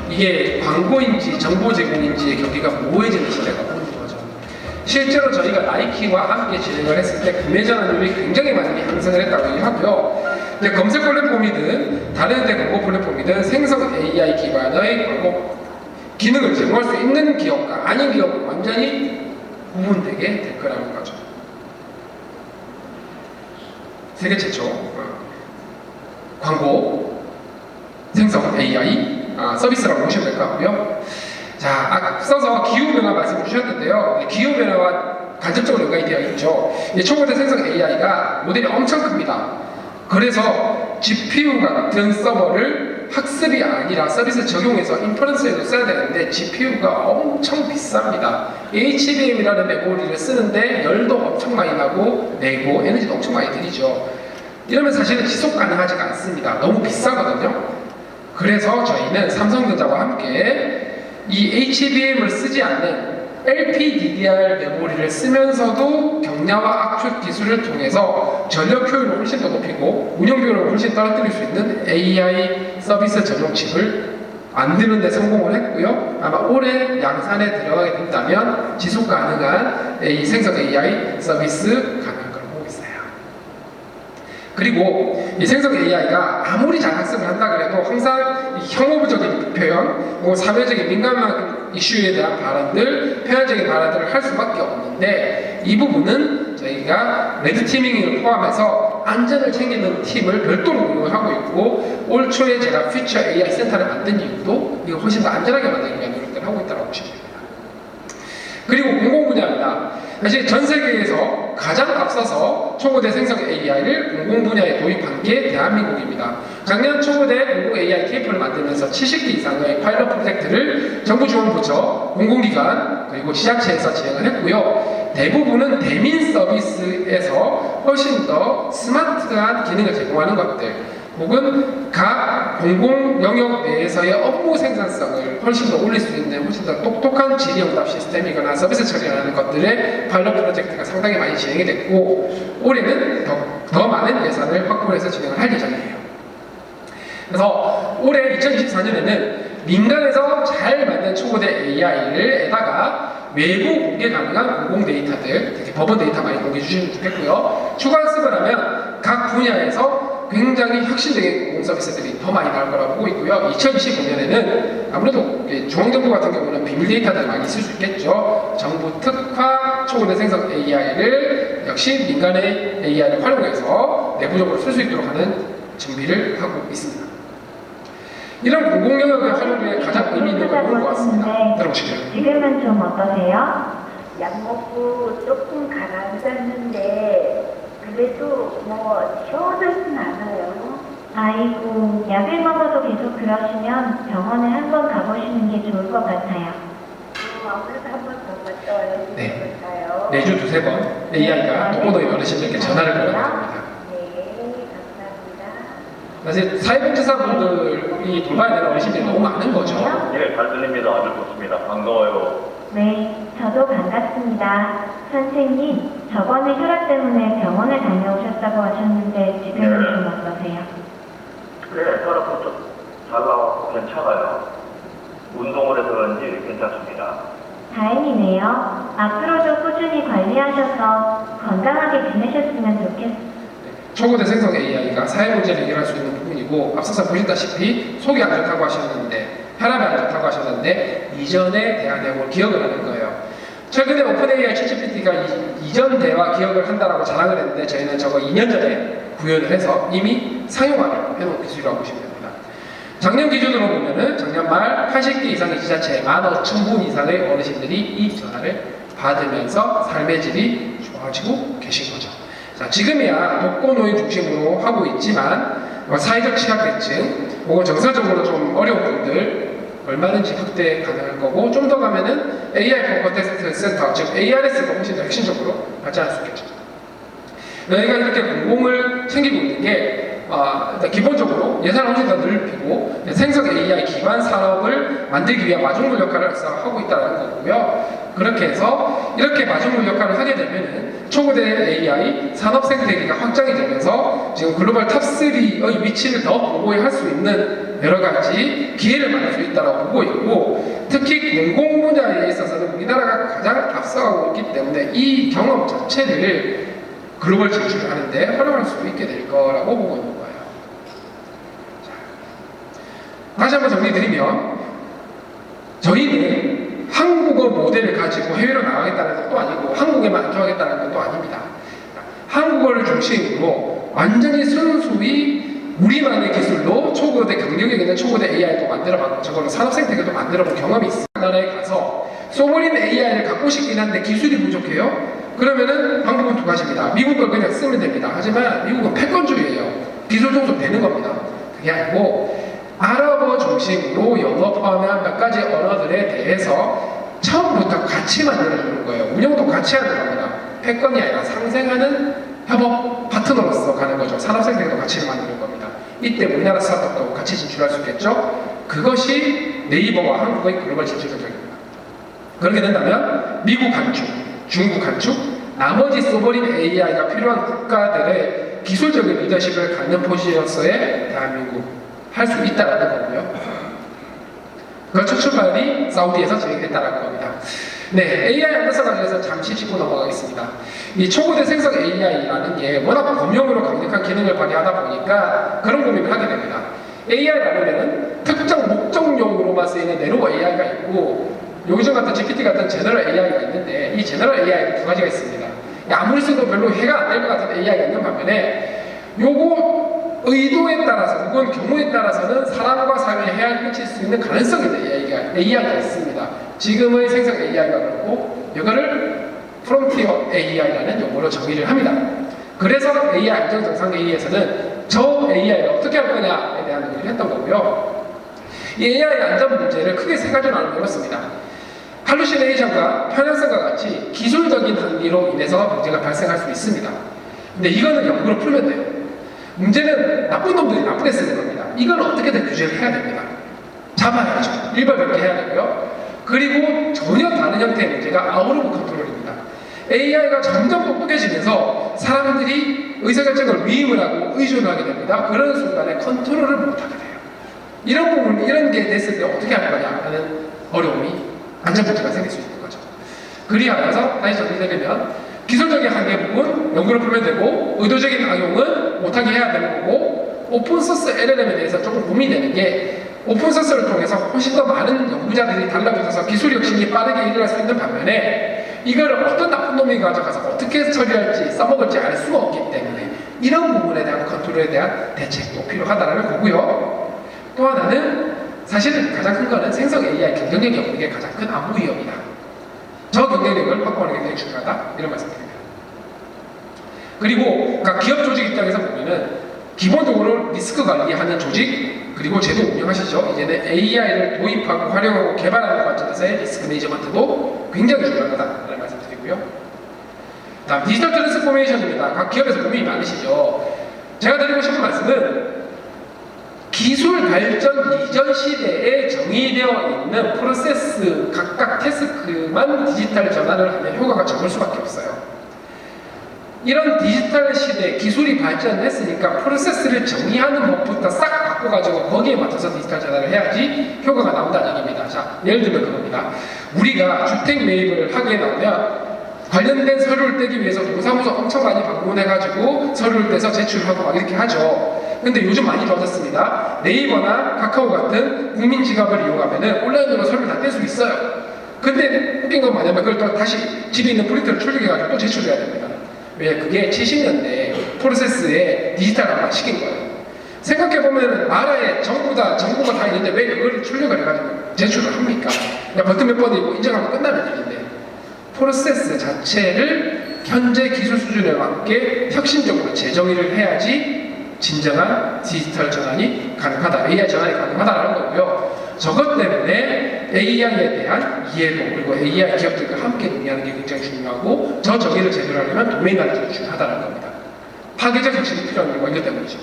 이게 광고인지 정보 제공인지의 경계가 모호해지는 시대가 오는 거죠. 실제로 저희가 나이키와 함께 진행을 했을 때 구매 전환율이 굉장히 많이 향상을 했다고 얘기하고요. 검색 플랫폼이든 다른 데 광고 플랫폼이든 생성 AI 기반의 광고 기능을 제공할 수 있는 기업과 아닌 기업은 완전히 구분되게 될 거라는 거죠. 세계 최초 광고 생성 AI 서비스라고 보시면 될 것 같고요. 자, 앞서서 기후변화 말씀 주셨는데요. 기후변화와 간접적으로 연관이 되어 있죠. 초고대 생성 AI가 모델이 엄청 큽니다. 그래서 GPU 같은 서버를 학습이 아니라 서비스 적용해서 인퍼런스에도 써야 되는데 GPU가 엄청 비쌉니다. HBM이라는 메모리를 쓰는데 열도 엄청 많이 나고 내고 에너지도 엄청 많이 들이죠. 이러면 사실은 지속 가능하지가 않습니다. 너무 비싸거든요. 그래서 저희는 삼성전자와 함께 이 HBM을 쓰지 않는 LPDDR 메모리를 쓰면서도 경량화 압축 기술을 통해서 전력 효율을 훨씬 더 높이고 운영 비용을 훨씬 떨어뜨릴 수 있는 AI 서비스 전용 칩을 만드는 데 성공을 했고요. 아마 올해 양산에 들어가게 된다면 지속 가능한 이 생성 AI 서비스 가능할 거라고 보고 있어요. 그리고 이 생성 AI가 아무리 잘 학습을 한다 그래도 항상 이 혐오적인 표현, 사회적인 민감한 이슈에 대한 발언들, 표현적인 발언들을 할 수밖에 없는데 이 부분은 저희가 레드티밍을 포함해서 안전을 챙기는 팀을 별도로 운영을 하고 있고 올 초에 제가 퓨처 AI 센터를 만든 이유도 이거 훨씬 더 안전하게 만들기 위한 노력들을 하고 있다고 보시면 됩니다. 그리고 공공 분야입니다. 사실 전 세계에서 가장 앞서서 초고대 생성 AI를 공공 분야에 도입한 게 대한민국입니다. 작년 초고대 공공 AI 케이프를 만들면서 70개 이상의 파일럿 프로젝트를 정부지원부처, 공공기관, 그리고 지자체에서 진행을 했고요. 대부분은 대민 서비스에서 훨씬 더 스마트한 기능을 제공하는 것들, 혹은 각 공공 영역 내에서의 업무 생산성을 훨씬 더 올릴 수 있는 훨씬 더 똑똑한 질의응답 시스템이거나 서비스 처리하는 것들의 파일럿 프로젝트가 상당히 많이 진행이 됐고 올해는 더 많은 예산을 확보해서 진행을 할 예정이에요. 그래서 올해 2024년에는 민간에서 잘 만든 초고대 AI를에다가 외부 공개 가능한 공공 데이터들, 특히 법원 데이터 많이 공개해 주시면 좋겠고요. 추가 학습을 하면 각 분야에서 굉장히 혁신적인 공공 서비스들이 더 많이 나올 거라고 보고 있고요. 2025년에는 아무래도 중앙정부 같은 경우는 비밀 데이터들 많이 쓸 수 있겠죠. 정부 특화 초고대 생성 AI를 역시 민간의 AI를 활용해서 내부적으로 쓸 수 있도록 하는 준비를 하고 있습니다. 이런 공공 영역의 활용에 가장 의미 있는 걸 보는 것 같습니다. 들어보시죠. 지금은 좀 어떠세요? 약 먹고 조금 가라앉았는데 그래도 뭐 쉬워지진 않아요. 아이고, 약을 먹어도 계속 그러시면 병원에 한번 가보시는 게 좋을 것 같아요. 아무래도 한번 더 갔다 와야 될 것 같아요. 매주 두세 번 AI가 독거노인 어르신들께 전화를 걸어줍니다. 네, 감사합니다. 사실 사회복지사분들이 돌봐야 되는 어르신들이 너무 많은 거죠. 예, 잘 들립니다. 아주 좋습니다. 반가워요. 네, 저도 반갑습니다. 선생님, 저번에 혈압 때문에 병원에 다녀오셨다고 하셨는데 지금은 좀 어떠세요? 네, 혈압도 잘 나왔고 괜찮아요. 운동을 해서 그런지 괜찮습니다. 다행이네요. 앞으로도 꾸준히 관리하셔서 건강하게 지내셨으면 좋겠어요. 초고대 생성 AI가 사회 문제를 해결할 수 있는 부분이고 앞서서 보셨다시피 속이 안 좋다고 하셨는데 혈압이 안 좋다고 하셨는데 이전에 대한 내용을 기억을 하는 거예요. 최근에 오픈AI 챗GPT가 이전 대화 기억을 한다라고 자랑을 했는데 저희는 저거 2년 전에 구현을 해서 이미 상용화를 해놓은 기술이라고 보시면 됩니다. 작년 기준으로 보면은 작년 말 80개 이상의 지자체 15,000분 이상의 어르신들이 이 전화를 받으면서 삶의 질이 좋아지고 계신 거죠. 자, 지금이야 독거노인 중심으로 하고 있지만 사회적 취약계층 혹은 정서적으로 좀 어려운 분들 얼마든지 확대 가능할 거고, 좀 더 가면은 AI 폰커 테스트 센터, 즉 ARS가 훨씬 더 혁신적으로 발전할 수 있겠죠. 저희가 이렇게 공공을 챙기고 있는 게 기본적으로 예산을 훨씬 더 넓히고 생성 AI 기반 산업을 만들기 위한 마중물 역할을 하고 있다는 거고요. 그렇게 해서 이렇게 마중물 역할을 하게 되면은 초고대 AI 산업 생태계가 확장이 되면서 지금 글로벌 탑3의 위치를 더 공고히 할 수 있는 여러 가지 기회를 만들 수 있다고 보고 있고, 특히 공공 분야에 있어서는 우리나라가 가장 앞서가고 있기 때문에 이 경험 자체를 글로벌 진출을 하는데 활용할 수 있게 될 거라고 보고 있는 거예요. 자, 다시 한번 정리드리면 저희는 한국어 모델을 가지고 해외로 나가겠다는 것도 아니고 한국에만 안주하겠다는 것도 아닙니다. 한국어를 중심으로 완전히 순수히 우리만의 기술로 초고대 경력에 있는 초고대 AI도 만들어봤고 저걸로 산업생태계도 만들어본 경험이 있어요. 나라에 가서 소버린 AI를 갖고 싶긴 한데 기술이 부족해요? 그러면은 방법은 두 가지입니다. 미국 걸 그냥 쓰면 됩니다. 하지만 미국은 패권주의예요. 기술 종속되는 겁니다. 그게 아니고 아랍어 중심으로 영어 포함한 몇 가지 언어들에 대해서 처음부터 같이 만들어주는 거예요. 운영도 같이 하는 겁니다. 패권이 아니라 상생하는 협업 파트너로서 가는 거죠. 산업생태계도 같이 만드는 겁니다. 이때 우리나라 스타트업도 같이 진출할 수 있겠죠. 그것이 네이버와 한국의 글로벌 진출 전략입니다. 그렇게 된다면 미국 한축, 중국 한축, 나머지 소버린 AI가 필요한 국가들의 기술적인 리더십을 갖는 포지션에서의 대한민국 할 수 있다는 거고요. 그 첫 출발이 사우디에서 진행됐다는 겁니다. 네, AI 안전성 관련해서 잠시 짚고 넘어가겠습니다. 이 초고대 생성 AI라는 게 워낙 범용으로 강력한 기능을 발휘하다 보니까 그런 고민을 하게 됩니다. AI라면은 특정 목적용으로만 쓰이는 내로 AI가 있고 요즘 같은 GPT 같은 제너럴 AI가 있는데 이 제너럴 AI는 두 가지가 있습니다. 아무리 써도 별로 해가 안 될 것 같은 AI가 있는 반면에 요거 의도에 따라서 혹은 경우에 따라서는 사람과 사회에 해악을 끼칠 수 있는 가능성이 있는 AI가 있습니다. 지금의 생성 AI가 그렇고 이거를 프론티어 AI라는 용어로 정의를 합니다. 그래서 AI 안전정상회의에서는 저 AI를 어떻게 할 거냐에 대한 논의를 했던 거고요. 이 AI 안전 문제를 크게 세 가지로 나눠봤습니다. 할루시네이션과 편향성과 같이 기술적인 한계로 인해서 문제가 발생할 수 있습니다. 근데 이거는 연구로 풀면 돼요. 문제는 나쁜 놈들이 나쁘게 쓰는 겁니다. 이건 어떻게든 규제를 해야 됩니다. 잡아야죠. 일벌백계 해야 되고요. 그리고 전혀 다른 형태의 문제가 아웃 오브 컨트롤입니다. AI가 점점 똑똑해지면서 사람들이 의사결정을 위임을 하고 의존을 하게 됩니다. 그런 순간에 컨트롤을 못하게 돼요. 이런 부분, 이런 게 됐을 때 어떻게 할 거냐 하는 어려움이 안전 문제가 생길 수 있는 거죠. 그리하여서 다시 정리되면 기술적인 한계 부분 연구를 풀면 되고 의도적인 악용은 못하게 해야 되는 거고, 오픈소스 LLM에 대해서 조금 고민이 되는 게 오픈소스를 통해서 훨씬 더 많은 연구자들이 달라붙어서 기술 혁신이 빠르게 일어날 수 있는 반면에 이거를 어떤 나쁜 놈이 가져가서 어떻게 처리할지 써먹을지 알 수가 없기 때문에 이런 부분에 대한 컨트롤에 대한 대책도 필요하다는 거고요. 또 하나는 사실 가장 큰 거는 생성 AI 경쟁력이 없는 게 가장 큰 안보 위험이다. 저 경쟁력을 확보하는 게 굉장히 중요하다, 이런 말씀드립니다. 그리고 각 기업 조직 입장에서 보면은 기본적으로 리스크 관리하는 조직 그리고 제도 운영하시죠. 이제는 AI를 도입하고 활용하고 개발하는 관점에서의 리스크 매니지먼트도 굉장히 중요하다는 말씀드리고요. 다음 디지털 트랜스포메이션입니다. 각 기업에서 고민이 많으시죠. 제가 드리고 싶은 말씀은 기술 발전 이전 시대에 정의되어 있는 프로세스 각각 태스크만 디지털 전환을 하면 효과가 적을 수밖에 없어요. 이런 디지털 시대 기술이 발전했으니까 프로세스를 정의하는 법부터 싹 바꿔가지고 거기에 맞춰서 디지털 전환을 해야지 효과가 나온다는 얘기입니다. 자, 예를 들면 그겁니다. 우리가 주택 매입을 하게 나오면 관련된 서류를 떼기 위해서 동사무소 엄청 많이 방문해가지고 서류를 떼서 제출하고 막 이렇게 하죠. 근데 요즘 많이 좋아졌습니다. 네이버나 카카오 같은 국민 지갑을 이용하면은 온라인으로 서류를 다 뗄 수 있어요. 근데 웃긴 건 뭐냐면 그걸 또 다시 집에 있는 프린터를 출력해가지고 또 제출해야 됩니다. 왜? 그게 70년대 프로세스에 디지털화만 시킨 거예요. 생각해보면 나라에 정부가 다 있는데 왜 그걸 출력을 해가지고 제출을 합니까? 그냥 버튼 몇 번 이고 인정하면 끝나는 일인데 프로세스 자체를 현재 기술 수준에 맞게 혁신적으로 재정의를 해야지 진정한 디지털 전환이 가능하다, AI 전환이 가능하다라는 거고요. 저것 때문에 AI에 대한 이해도 그리고 AI 기업들과 함께 논의하는 게 굉장히 중요하고 저 정의를 제대로 하려면 도메인 나레지가 중요하다는 겁니다. 파괴적 혁신이 필요한 이유가 이것 때문이죠.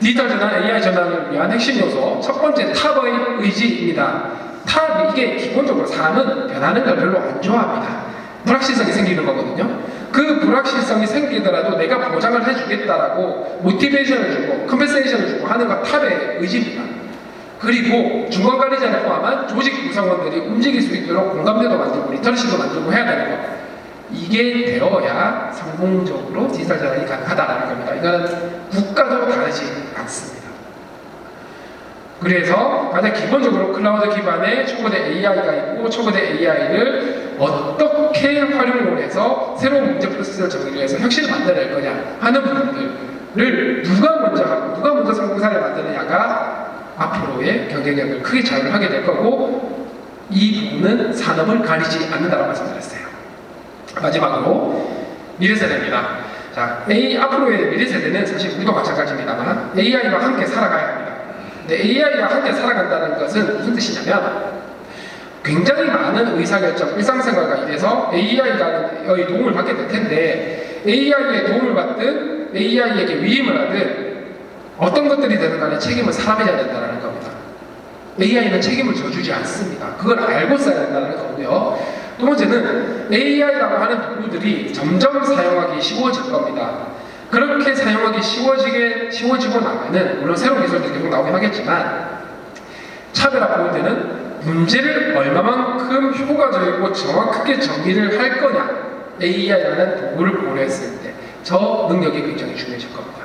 디지털 전환, AI 전환을 위한 핵심 요소 첫 번째 탑의 의지입니다. 탑 이게 기본적으로 사람은 변하는 걸 별로 안 좋아합니다. 불확실성이 생기는 거거든요. 그 불확실성이 생기더라도 내가 보장을 해주겠다라고 모티베이션을 주고 컴pen세이션을 주고 하는 건 탑의 의지입니다. 그리고 중간관리자를 포함한 조직 구성원들이 움직일 수 있도록 공감대도 만들고 리터러시도 만들고 해야 되는 거. 이게 되어야 성공적으로 디지털 전환이 가능하다는 겁니다. 이거는 국가도 다르지 않습니다. 그래서 가장 기본적으로 클라우드 기반의 초거대 AI가 있고 초거대 AI를 어떻게 활용을 해서 새로운 문제 프로세스를 정리를 해서 혁신을 만들어낼 거냐 하는 부분들을 누가 먼저 하고 누가 먼저 성공사를 만드느냐가 앞으로의 경쟁력을 크게 좌우를 하게 될 거고 이 부분은 산업을 가리지 않는다고 말씀드렸어요. 마지막으로 미래세대입니다. 자, 앞으로의 미래세대는 사실 우리도 마찬가지입니다만 AI와 함께 살아가야 합니다. 근데 AI와 함께 살아간다는 것은 무슨 뜻이냐면 굉장히 많은 의사결정, 일상생활과 이래서 AI의 도움을 받게 될 텐데 AI의 도움을 받든 AI에게 위임을 하든 어떤 것들이 되든 간에 책임은 사람이 져야 된다는 겁니다. AI는 책임을 져주지 않습니다. 그걸 알고 써야 된다는 거고요. 두 번째는 AI라고 하는 도구들이 점점 사용하기 쉬워질 겁니다. 그렇게 사용하기 쉬워지고 나면은 물론 새로운 기술들이 계속 나오긴 하겠지만 차별화 포인트는 문제를 얼마만큼 효과적이고 정확하게 정의를 할 거냐 AI라는 도구를 고려했을 때 저 능력이 굉장히 중요해질 겁니다.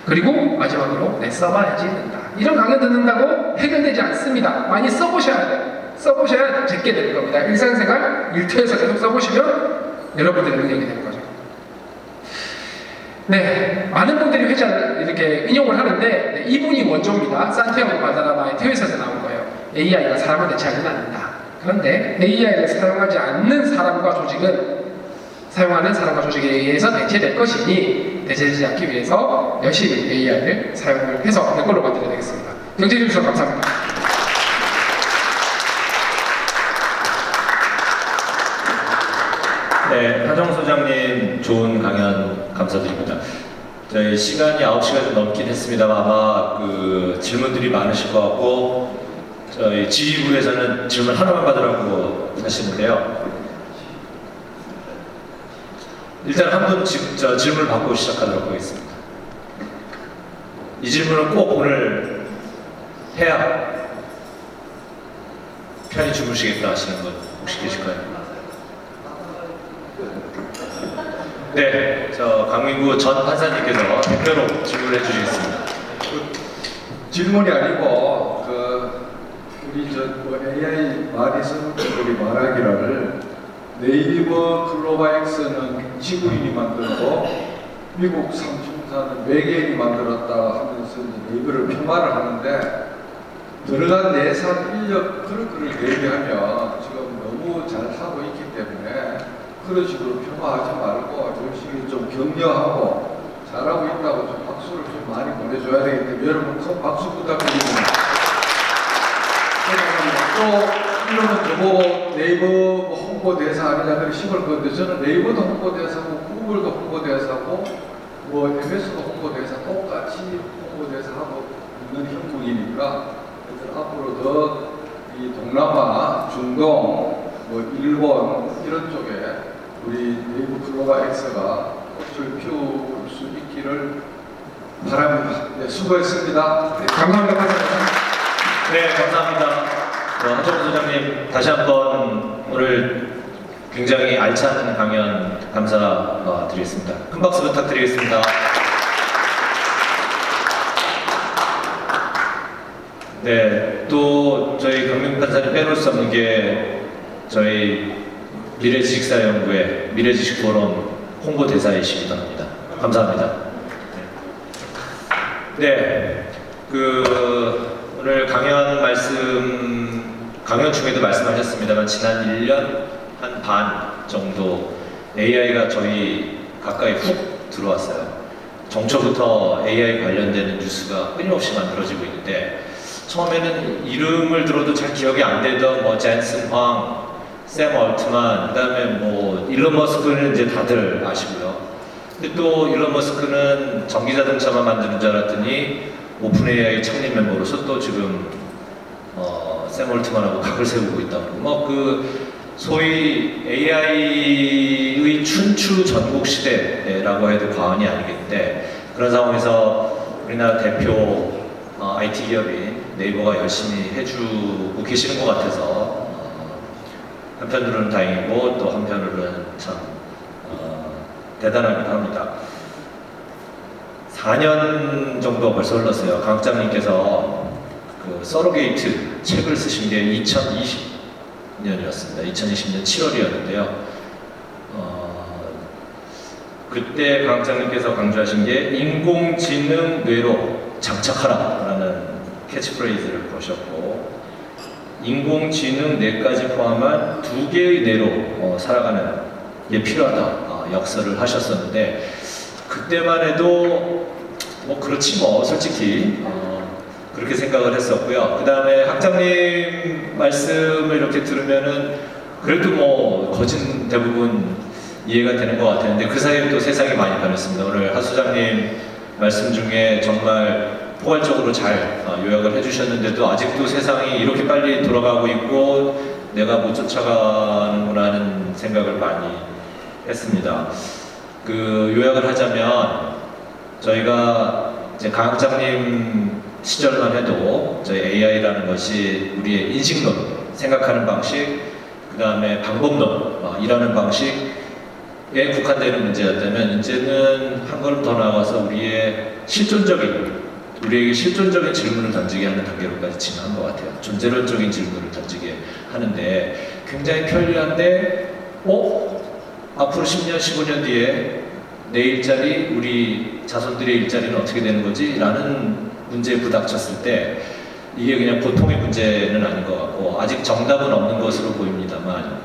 그리고 마지막으로 써봐야지 된다. 이런 강연 듣는다고 해결되지 않습니다. 많이 써보셔야 돼요. 써보셔야 제게 되는 겁니다. 일상생활, 일터에서 계속 써보시면 여러분들의 능력이 되는 거죠. 네, 많은 분들이 회자를 이렇게 인용을 하는데 이분이 원조입니다. 산티아고 발다라마의 테오에서 나온 거예요. AI가 사람을 대체하지는 않는다. 그런데 AI를 사용하지 않는 사람과 조직은 사용하는 사람과 조직에 의해서 대체될 것이니 대체되지 않기 위해서 열심히 AI를 사용을 해서 내 걸로 만들어야 되겠습니다. 경제해 주셔서 감사합니다. 네, 하정 소장님 좋은 강연 감사드립니다. 저희 시간이 9시가 좀 넘긴 했습니다만 아마 그 질문들이 많으실 것 같고 저희 지휘부에서는 질문 하나만 받으라고 하시는데요. 일단 한 분 질문을 받고 시작하도록 하겠습니다. 이 질문은 꼭 오늘 해야 편히 주무시겠다 하시는 분 혹시 계실까요? 네, 강민구 전 판사님께서 대표로 질문해 주시겠습니다. 질문이 아니고 우리 AI 마리슨들이 말하기를 네이버 글로바엑스는 지구인이 만들고 미국 삼총사는 외계인이 만들었다 하면서 네이버를 폄하를 하는데 들어간 예산 인력 그걸 얘기하면 지금 너무 잘 하고 있기 때문에 그런 식으로 폄하하지 말고 열심히 좀 격려하고 잘하고 있다고 좀 박수를 좀 많이 보내줘야 되기 때문에 여러분 큰 박수 부탁드립니다. 또 이러면 저보고 네이버 홍보대사 아니냐 그렇게 씹을 건데 저는 네이버도 홍보대사고 구글도 홍보대사고 MS도 홍보대사 똑같이 홍보대사하고 있는 형국이니까 앞으로 더 이 동남아, 중동, 일본 이런 쪽에 우리 네이버 글로벌 X가 꽃을 피울 수 있기를 바랍니다. 네, 수고했습니다. 네, 감사합니다. 네, 감사합니다. 하정 소장님 다시 한번 오늘 굉장히 알찬 강연 감사드리겠습니다. 큰 박수 부탁드리겠습니다. 네, 또 저희 강민구 판사님 빼놓을 수 없는 게 저희 미래지식사연구회 미래지식포럼 홍보대사이시기도 합니다. 감사합니다. 네, 오늘 강연 중에도 말씀하셨습니다만 지난 1년 한 반 정도 AI가 저희 가까이 훅 들어왔어요. 정초부터 AI 관련되는 뉴스가 끊임없이 만들어지고 있는데 처음에는 이름을 들어도 잘 기억이 안 되던 뭐 젠슨 황, 샘 얼트만, 그다음에 뭐 일론 머스크는 이제 다들 아시고요. 근데 또 일론 머스크는 전기자동차만 만드는 줄 알았더니 오픈 AI 창립 멤버로서 또 지금 샘 얼트만하고 각을 세우고 있다고. 뭐 소위 AI의 춘추 전국 시대라고 해도 과언이 아니겠는데 그런 상황에서 우리나라 대표 IT 기업인 네이버가 열심히 해주고 계시는 것 같아서 한편으로는 다행이고 또 한편으로는 참 대단하기도 합니다. 4년 정도 벌써 흘렀어요. 강 학장님께서 서로게이트 책을 쓰신 게 2020년이었습니다. 2020년 7월이었는데요. 그때 강 학장님께서 강조하신 게 인공지능 뇌로 장착하라라는 캐치프레이즈를 거셨고 인공지능 뇌까지 포함한 2개의 뇌로 살아가는 게 필요하다 역설을 하셨었는데 그때만 해도 뭐 그렇지 뭐 솔직히 그렇게 생각을 했었고요. 그 다음에 학장님 말씀을 이렇게 들으면은 그래도 뭐 거진 대부분 이해가 되는 것 같았는데 그 사이에 또 세상이 많이 변했습니다. 오늘 하 소장님 말씀 중에 정말 포괄적으로 잘 요약을 해주셨는데도 아직도 세상이 이렇게 빨리 돌아가고 있고 내가 못 쫓아가는구나 하는 생각을 많이 했습니다. 요약을 하자면 저희가 이제 강 학장님 시절만 해도 저희 AI라는 것이 우리의 인식론, 생각하는 방식, 그 다음에 방법론, 일하는 방식에 국한되는 문제였다면 이제는 한 걸음 더 나아가서 우리에게 실존적인 질문을 던지게 하는 단계로까지 진화한 것 같아요. 존재론적인 질문을 던지게 하는데 굉장히 편리한데 앞으로 10년, 15년 뒤에 내 일자리, 우리 자손들의 일자리는 어떻게 되는 거지? 라는 문제에 부닥쳤을 때 이게 그냥 보통의 문제는 아닌 것 같고 아직 정답은 없는 것으로 보입니다만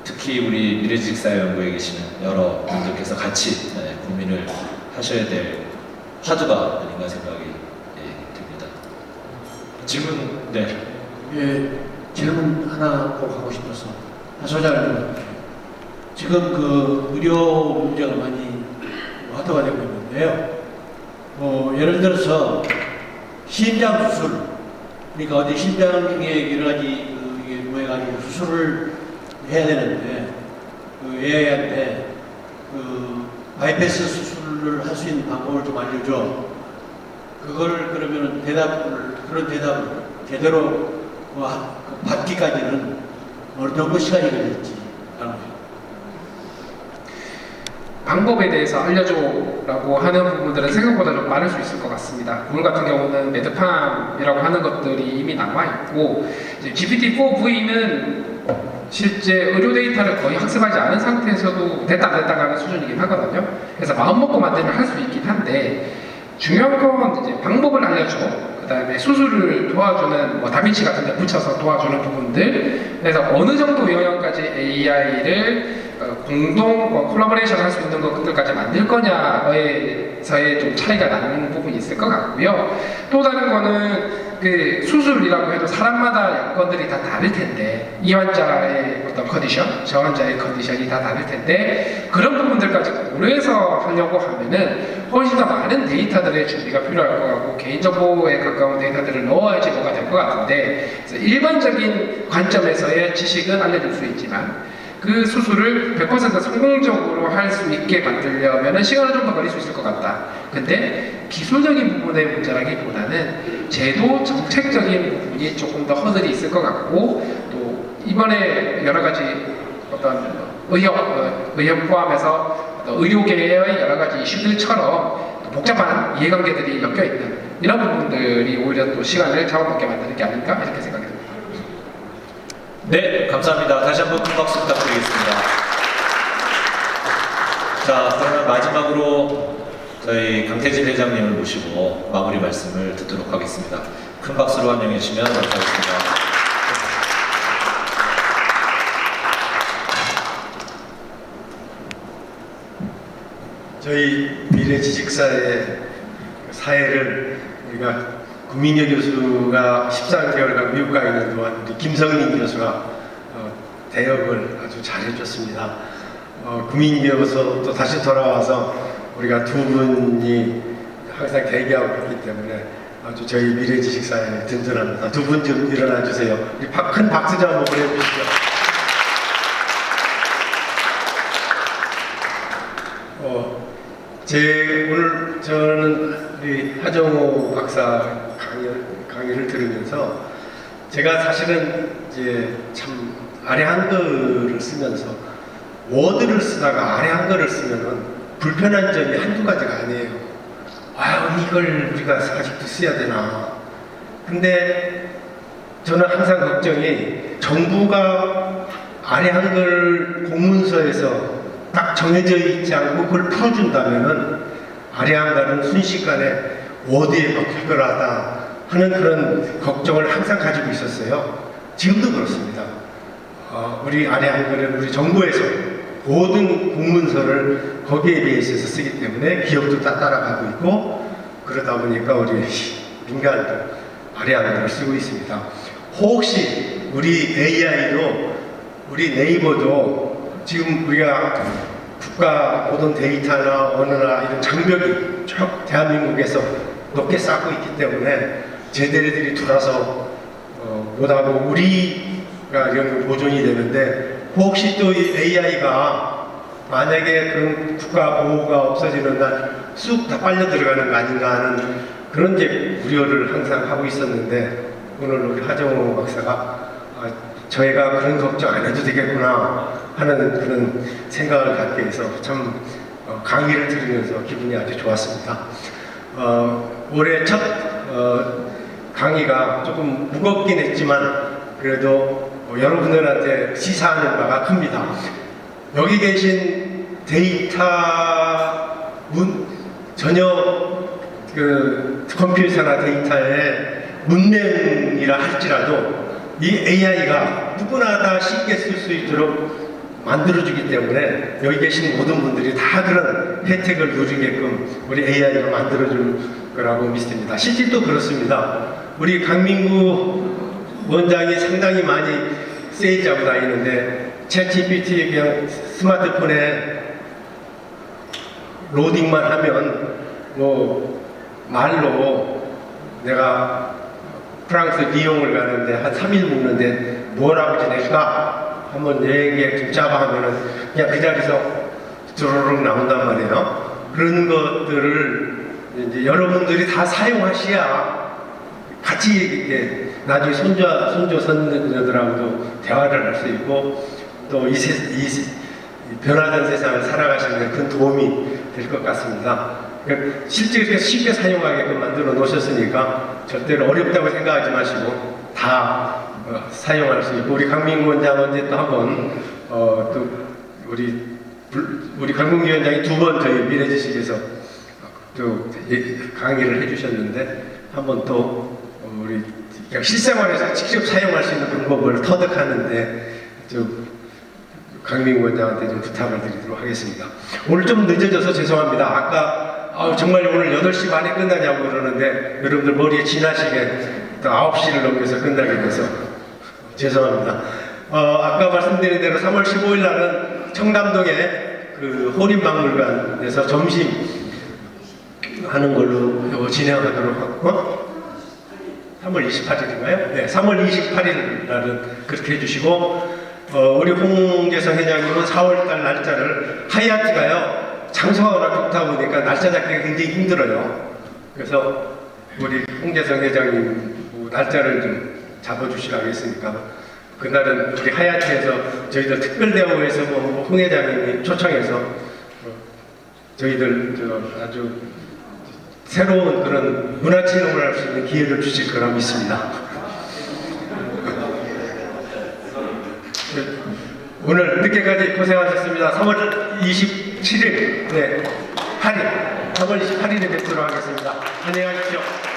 특히 우리 미래지식사회연구에 계시는 여러 분들께서 같이 고민을 하셔야 될 화두가 아닌가 생각이 듭니다. 질문, 네. 예, 질문 하나 꼭 하고 싶어서 하 소장님 지금 의료 문제가 많이 화두가 되고 있는데요. 예를 들어서 심장 수술, 그러니까 어디 심장에 여러 가지 이게 뭐해가지고 수술을 해야 되는데 AI한테 바이패스 수술을 할 수 있는 방법을 좀 알려줘. 그걸 그러면은 그런 대답을 제대로 받기까지는 어느 정도 시간이 걸릴지. 방법에 대해서 알려줘라고 하는 부분들은 생각보다 좀 많을 수 있을 것 같습니다. 구글 같은 경우는 매드팜이라고 하는 것들이 이미 남아있고 GPT-4V는 실제 의료 데이터를 거의 학습하지 않은 상태에서도 됐다 안 됐다 가는 수준이긴 하거든요. 그래서 마음먹고 만들면 할 수 있긴 한데 중요한 건 이제 방법을 알려줘. 그 다음에 수술을 도와주는 다빈치 같은 데 붙여서 도와주는 부분들. 그래서 어느 정도 영역까지 AI를 공동 콜라보레이션 할 수 있는 것들까지 만들 거냐에서의 좀 차이가 나는 부분이 있을 것 같고요. 또 다른 거는 수술이라고 해도 사람마다 여건들이 다 다를 텐데 이 환자의 어떤 컨디션, 저 환자의 컨디션이 다 다를 텐데 그런 부분들까지 고려해서 하려고 하면은 훨씬 더 많은 데이터들의 준비가 필요할 것 같고 개인정보에 가까운 데이터들을 넣어야지 뭐가 될 것 같은데 그래서 일반적인 관점에서의 지식은 알려줄 수 있지만 그 수술을 100% 성공적으로 할 수 있게 만들려면 시간은 좀 더 걸릴 수 있을 것 같다. 근데 기술적인 부분의 문제라기보다는 제도 정책적인 부분이 조금 더 허들이 있을 것 같고 또 이번에 여러 가지 어떤 의협 포함해서 의료계의 여러 가지 이슈들처럼 복잡한 이해관계들이 엮여 있는 이런 부분들이 오히려 또 시간을 잡아먹게 만드는 게 아닐까 이렇게 생각이 듭니다. 네, 감사합니다. 다시 한번 큰 박수 부탁드리겠습니다. 자, 그러면 마지막으로 저희 강태진 회장님을 모시고 마무리 말씀을 듣도록 하겠습니다. 큰 박수로 환영해 주시면 감사하겠습니다. 저희 미래지식사의 사회를 우리가 구민여 교수가 13개월간 미국 가 있는 동안 우리 김성민 교수가 대역을 아주 잘해줬습니다. 구민여에서 또 다시 돌아와서 우리가 두 분이 항상 대기하고 있기 때문에 아주 저희 미래지식사에 든든합니다. 두 분 좀 일어나 주세요. 우리 큰 박수 좀 한번 보내주시죠. 오늘 저는 우리 하정우 박사 강의를 들으면서 제가 사실은 이제 참 아래 한글을 쓰면서 워드를 쓰다가 아래 한글을 쓰면은 불편한 점이 한두 가지가 아니에요. 아유, 이걸 우리가 아직도 써야 되나. 근데 저는 항상 걱정이 정부가 아래 한글 공문서에서 딱 정해져 있지 않고 그걸 풀어준다면은 아래 한글은 순식간에 워드에 바뀔 거라다 하는 그런 걱정을 항상 가지고 있었어요. 지금도 그렇습니다. 우리 아래 한글은 우리 정부에서 모든 공문서를 거기에 비해서 쓰기 때문에 기업도 다 따라가고 있고 그러다 보니까 우리 민간도 아래 한글을 쓰고 있습니다. 혹시 우리 AI도 우리 네이버도 지금 우리가 국가 모든 데이터나 언어나 이런 장벽이 쭉 대한민국에서 높게 쌓고 있기 때문에 쟤네들이 들어와서 못하고 우리가 이런 보존이 되는데 혹시 또 이 AI가 만약에 그런 국가 보호가 없어지는 날 쑥 다 빨려 들어가는 거 아닌가 하는 그런 이제 우려를 항상 하고 있었는데 오늘 우리 하정우 박사가 저희가 그런 걱정 안 해도 되겠구나 하는 그런 생각을 갖게 해서 참 강의를 들으면서 기분이 아주 좋았습니다. 올해 첫 강의가 조금 무겁긴 했지만 그래도 여러분들한테 시사하는 바가 큽니다. 여기 계신 데이터 전혀 그 컴퓨터나 데이터의 문맹이라 할지라도 이 AI가 누구나 다 쉽게 쓸 수 있도록 만들어주기 때문에 여기 계신 모든 분들이 다 그런 혜택을 누리게끔 우리 AI가 만들어줄 거라고 믿습니다. 실질도 그렇습니다. 우리 강민구 원장이 상당히 많이 세이지하고 다니는데 챗GPT 그냥 스마트폰에 로딩만 하면 뭐 말로 내가 프랑스 리옹을 가는데 한 3일 묵는데 뭐라고 지낼까? 한번 여행 계획 좀 짜봐 하면은 그냥 그 자리에서 주르륵 나온단 말이에요. 그런 것들을 이제 여러분들이 다 사용하셔야 같이 이렇게 나중에 손주 손녀들하고도 대화를 할 수 있고 또 이 변화된 세상을 살아가시는 데 큰 도움이 될 것 같습니다. 그러니까 실제 이렇게 쉽게 사용하게끔 만들어 놓으셨으니까 절대로 어렵다고 생각하지 마시고 다 사용할 수 있고 우리 강민구 원장 언제 또 한번 또 우리 강민구 위원장이 두 번 저희 미래지식에서 또 강의를 해주셨는데 한번 또 우리 그냥 실생활에서 직접 사용할 수 있는 방법을 터득하는데 좀 강민구 원장한테 좀 부탁을 드리도록 하겠습니다. 오늘 좀 늦어져서 죄송합니다. 아까 정말 오늘 8시 반에 끝나냐고 그러는데 여러분들 머리에 지나시게 또 9시를 넘겨서 끝나게 돼서 죄송합니다. 아까 말씀드린 대로 3월 15일 날은 청담동에 그 호림박물관에서 점심 하는 걸로 진행하도록 하고 3월 28일인가요? 네, 3월 28일 날은 그렇게 해주시고 우리 홍재성 회장님은 4월달 날짜를 하이아트가요 장소가 워낙 좋다 보니까 날짜 잡기가 굉장히 힘들어요. 그래서 우리 홍재성 회장님 날짜를 좀 잡아주시라고 했으니까 그날은 우리 하얏트에서 저희들 특별대우에서 홍 회장님이 초청해서 저희들 아주 새로운 그런 문화체험을 할 수 있는 기회를 주실 거라 믿습니다. 오늘 늦게까지 고생하셨습니다. 3월 27일, 8일 3월 28일에 뵙도록 하겠습니다. 안녕히 가십시오.